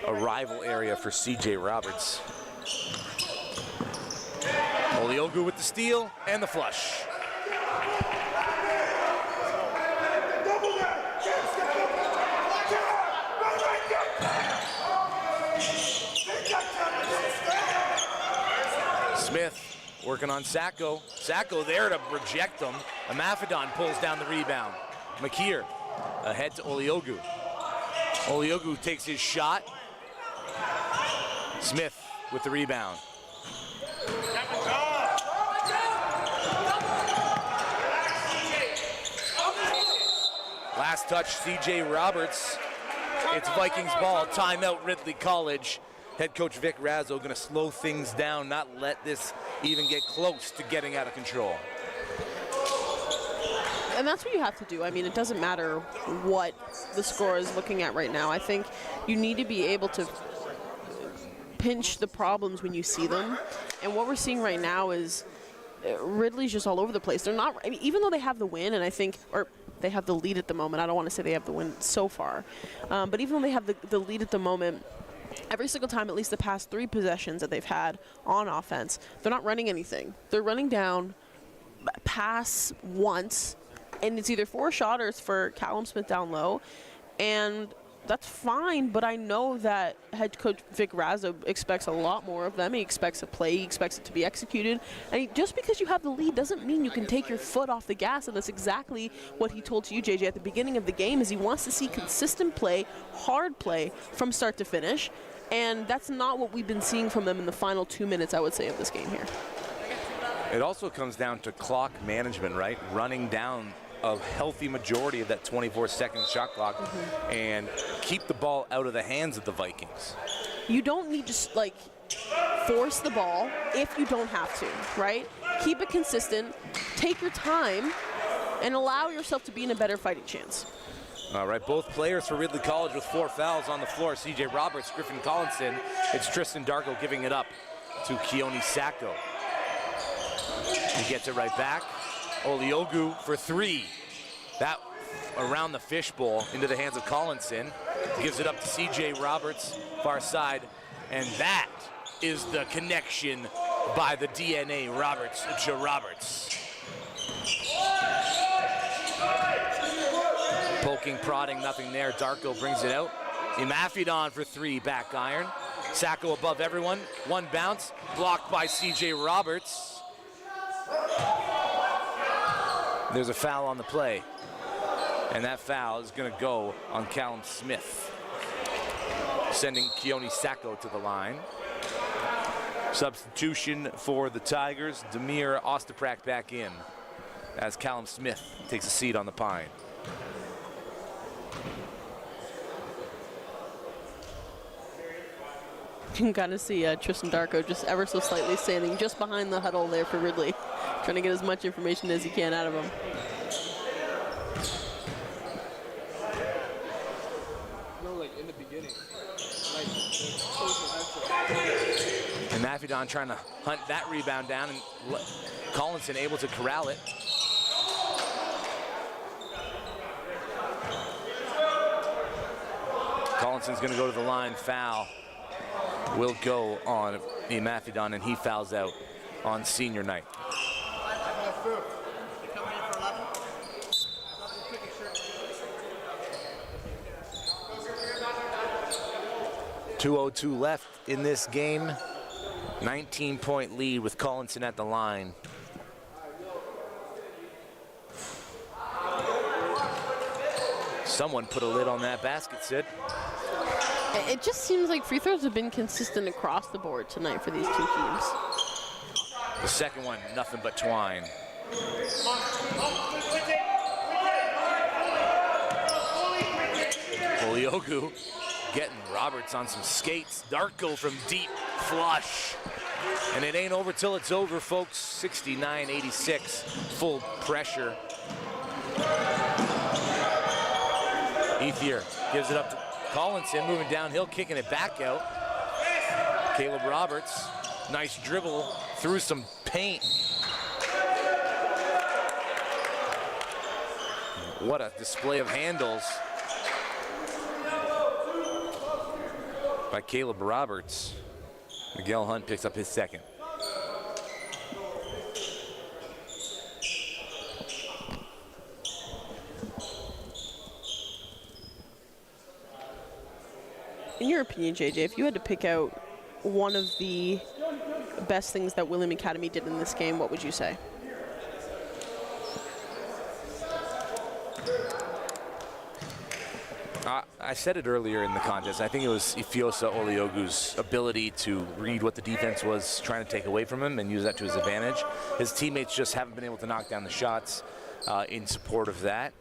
arrival area for CJ Roberts. Oliogu with the steal and the flush. Smith working on Sacco. Sacco there to reject him. Amafidon pulls down the rebound. McKeer ahead to Oliogu. Oliogu takes his shot. Smith with the rebound. Last touch, C.J. Roberts. It's Vikings ball. Timeout, Ridley College. Head coach Vic Razzo going to slow things down, not let this even get close to getting out of control. And that's what you have to do. I mean, it doesn't matter what the score is looking at right now. I think you need to be able to pinch the problems when you see them. And what we're seeing right now is Ridley's just all over the place. They're not, I mean, even though they have the win, and I think, or they have the lead at the moment. I don't want to say they have the win so far. But even though they have the lead at the moment, every single time, at least the past 3 possessions that they've had on offense, they're not running anything. They're running down, pass once, and it's either for a shot or it's for Callum Smith down low. And that's fine, but I know that head coach Vic Razzo expects a lot more of them. He expects a play, he expects it to be executed. And just because you have the lead doesn't mean you can take your foot off the gas, and that's exactly what he told to you, JJ, at the beginning of the game, is he wants to see consistent play, hard play from start to finish. And that's not what we've been seeing from them in the final 2 minutes, I would say, of this game here. It also comes down to clock management, right? Running down a healthy majority of that 24-second shot clock and keep the ball out of the hands of the Vikings. You don't need to, like, force the ball if you don't have to, right? Keep it consistent, take your time, and allow yourself to be in a better fighting chance. All right, both players for Ridley College with 4 fouls on the floor. C.J. Roberts, Griffin Collinson. It's Tristan Darko giving it up to Keone Sacco. He gets it right back. Oliogu for 3. That around the fishbowl into the hands of Collinson. Gives it up to C.J. Roberts, far side. And that is the connection by the DNA Roberts to Roberts. Poking, prodding, nothing there. Darko brings it out. Imafidon for 3, back iron. Sacco above everyone. 1 bounce, blocked by C.J. Roberts. There's a foul on the play. And that foul is gonna go on Callum Smith, sending Keone Sacco to the line. Substitution for the Tigers. Demir Ostaprak back in as Callum Smith takes a seat on the pine. You can kind of see Tristan Darko just ever so slightly standing just behind the huddle there for Ridley, trying to get as much information as he can out of him. In the beginning. And Mafidon trying to hunt that rebound down, and Collinson able to corral it. Collinson's going to go to the line. Foul will go on Mafidon, and he fouls out on senior night. 2:02 left in this game. 19-point lead with Collinson at the line. Someone put a lid on that basket, Sid. It just seems like free throws have been consistent across the board tonight for these two teams. The second one, nothing but twine. Oliogu getting Roberts on some skates. Darko from deep, flush. And it ain't over till it's over, folks. 69-86, full pressure. Ethier gives it up to Collinson, moving downhill, kicking it back out. Caleb Roberts, nice dribble through some paint. What a display of handles by Caleb Roberts. Miguel Hunt picks up his second. In your opinion, JJ, if you had to pick out one of the best things that William Academy did in this game, what would you say? I said it earlier in the contest. I think it was Ifeosa Oliogu's ability to read what the defense was trying to take away from him and use that to his advantage. His teammates just haven't been able to knock down the shots in support of that.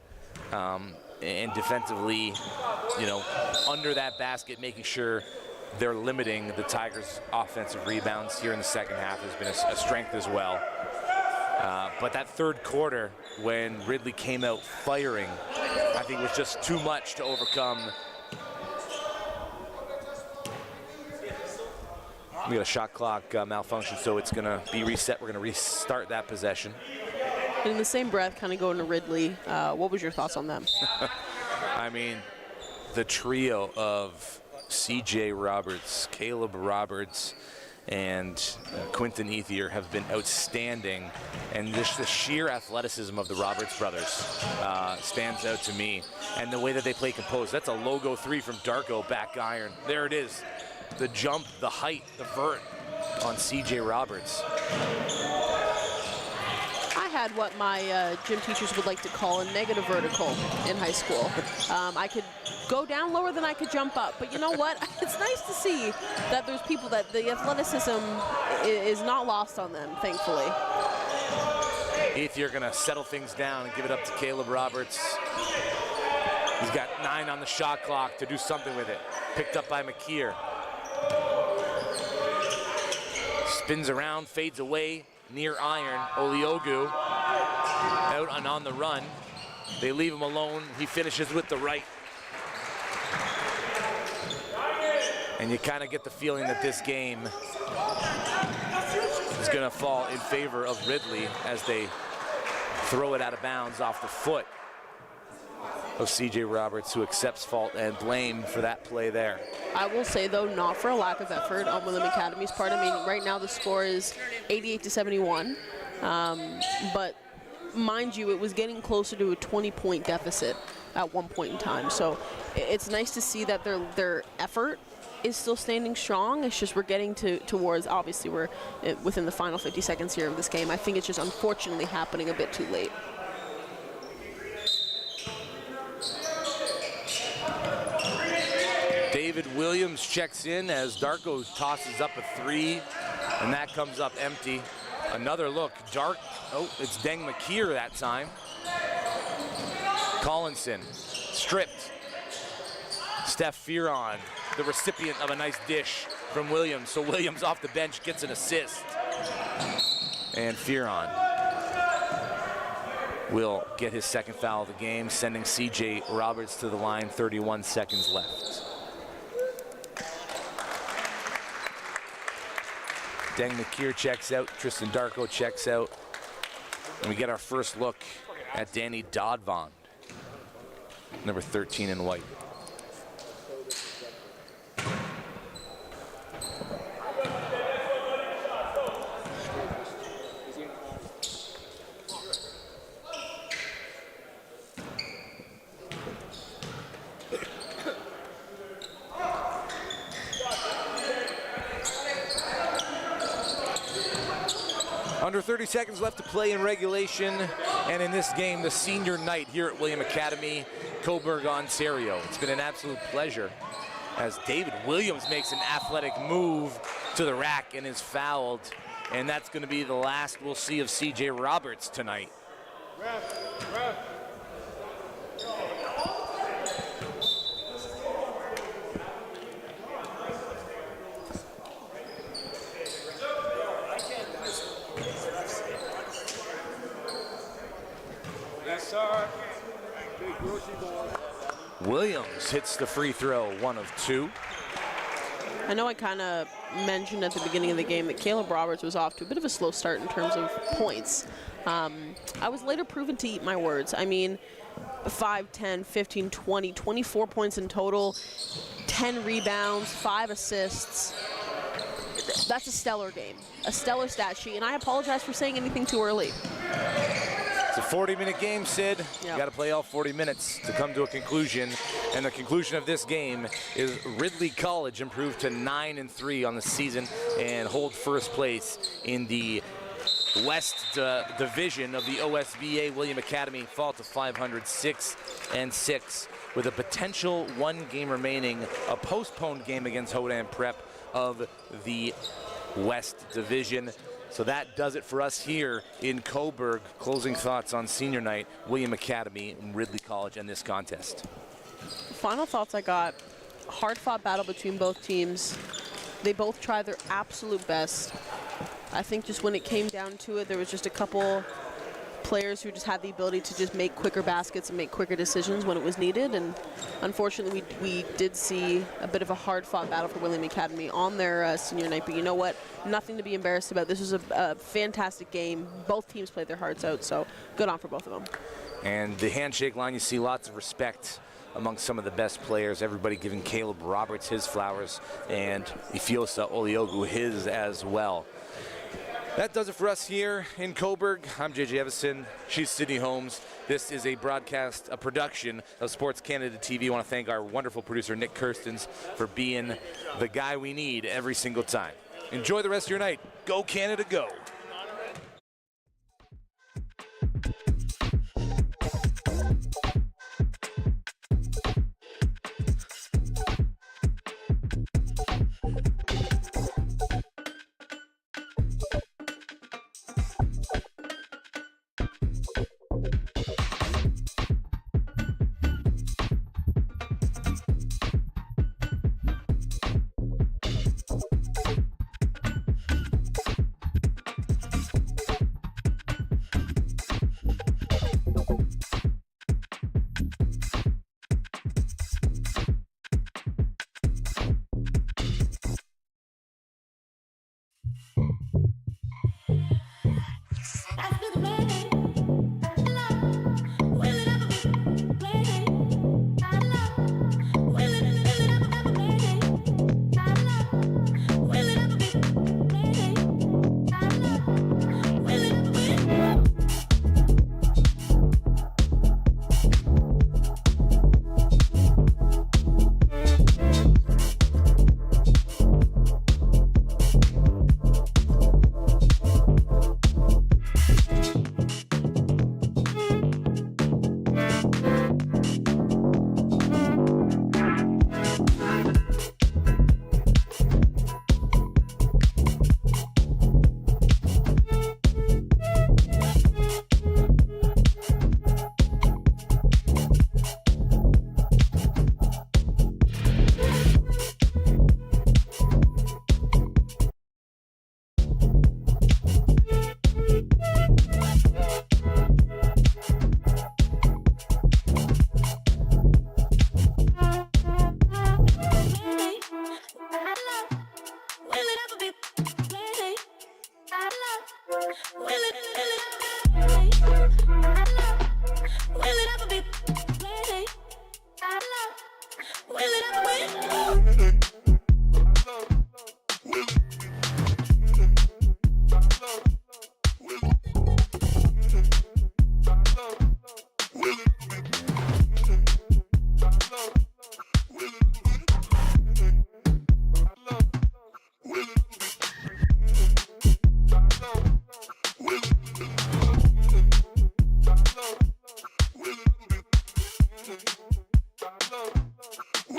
And defensively, you know, under that basket, making sure they're limiting the Tigers' offensive rebounds here in the second half has been a strength as well. But that third quarter, when Ridley came out firing, I think was just too much to overcome. We got a shot clock malfunction, so it's going to be reset. We're going to restart that possession. In the same breath, kind of going to Ridley, what was your thoughts on them? I mean, the trio of C.J. Roberts, Caleb Roberts, and Quinton Ethier have been outstanding, and just the sheer athleticism of the Roberts brothers stands out to me. And the way that they play composed. That's a logo 3 from Darko, back iron. There it is. The jump, the height, the vert on C.J. Roberts. I had what my gym teachers would like to call a negative vertical in high school. I could go down lower than I could jump up, but you know what? It's nice to see that there's people that the athleticism is not lost on them, thankfully. Ethier gonna settle things down and give it up to Caleb Roberts. He's got 9 on the shot clock to do something with it. Picked up by McKeer. Spins around, fades away, near iron. Oliogu out and on the run. They leave him alone. He finishes with the right. And you kind of get the feeling that this game is going to fall in favor of Ridley as they throw it out of bounds off the foot of C.J. Roberts, who accepts fault and blame for that play there. I will say, though, not for a lack of effort on William Academy's part. I mean, right now the score is 88-71. But mind you, it was getting closer to a 20-point deficit at one point in time. So it's nice to see that their effort is still standing strong. It's just we're getting towards, obviously, we're within the final 50 seconds here of this game. I think it's just unfortunately happening a bit too late. David Williams checks in as Darko tosses up a three, and that comes up empty. Another look, it's Deng McKeer that time. Collinson, stripped. Steph Fearon, the recipient of a nice dish from Williams. So Williams off the bench gets an assist. And Fearon will get his second foul of the game, sending C.J. Roberts to the line, 31 seconds left. Deng McKeer checks out, Tristan Darko checks out. And we get our first look at Danny Dodvond, number 13 in white. Under 30 seconds left to play in regulation, and in this game, the senior night here at William Academy, Cobourg, Ontario. It's been an absolute pleasure as David Williams makes an athletic move to the rack and is fouled, and that's going to be the last we'll see of C.J. Roberts tonight. Williams hits the free throw, 1 of 2. I know I kind of mentioned at the beginning of the game that Caleb Roberts was off to a bit of a slow start in terms of points. I was later proven to eat my words. I mean, 5, 10, 15, 20, 24 points in total, 10 rebounds, 5 assists. That's a stellar game, a stellar stat sheet, and I apologize for saying anything too early. It's a 40-minute game, Sid. Yep. You got to play all 40 minutes to come to a conclusion. And the conclusion of this game is Ridley College improved to 9-3 on the season and hold first place in the West Division of the OSBA. William Academy fall to 506-6 with a potential 1 game remaining, a postponed game against Hodan Prep of the West Division. So that does it for us here in Cobourg. Closing thoughts on senior night, William Academy and Ridley College and this contest. Final thoughts I got, hard-fought battle between both teams. They both tried their absolute best. I think just when it came down to it, there was just a couple players who just had the ability to just make quicker baskets and make quicker decisions when it was needed. And unfortunately, we did see a bit of a hard-fought battle for William Academy on their senior night. But you know what? Nothing to be embarrassed about. This was a fantastic game. Both teams played their hearts out, so good on for both of them. And the handshake line, you see lots of respect among some of the best players. Everybody giving Caleb Roberts his flowers and Ifyosa Oliogu his as well. That does it for us here in Cobourg. I'm JJ Evison. She's Sydney Holmes. This is a production of Sports Canada TV. I want to thank our wonderful producer, Nick Kirstens, for being the guy we need every single time. Enjoy the rest of your night. Go Canada, go.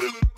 Will it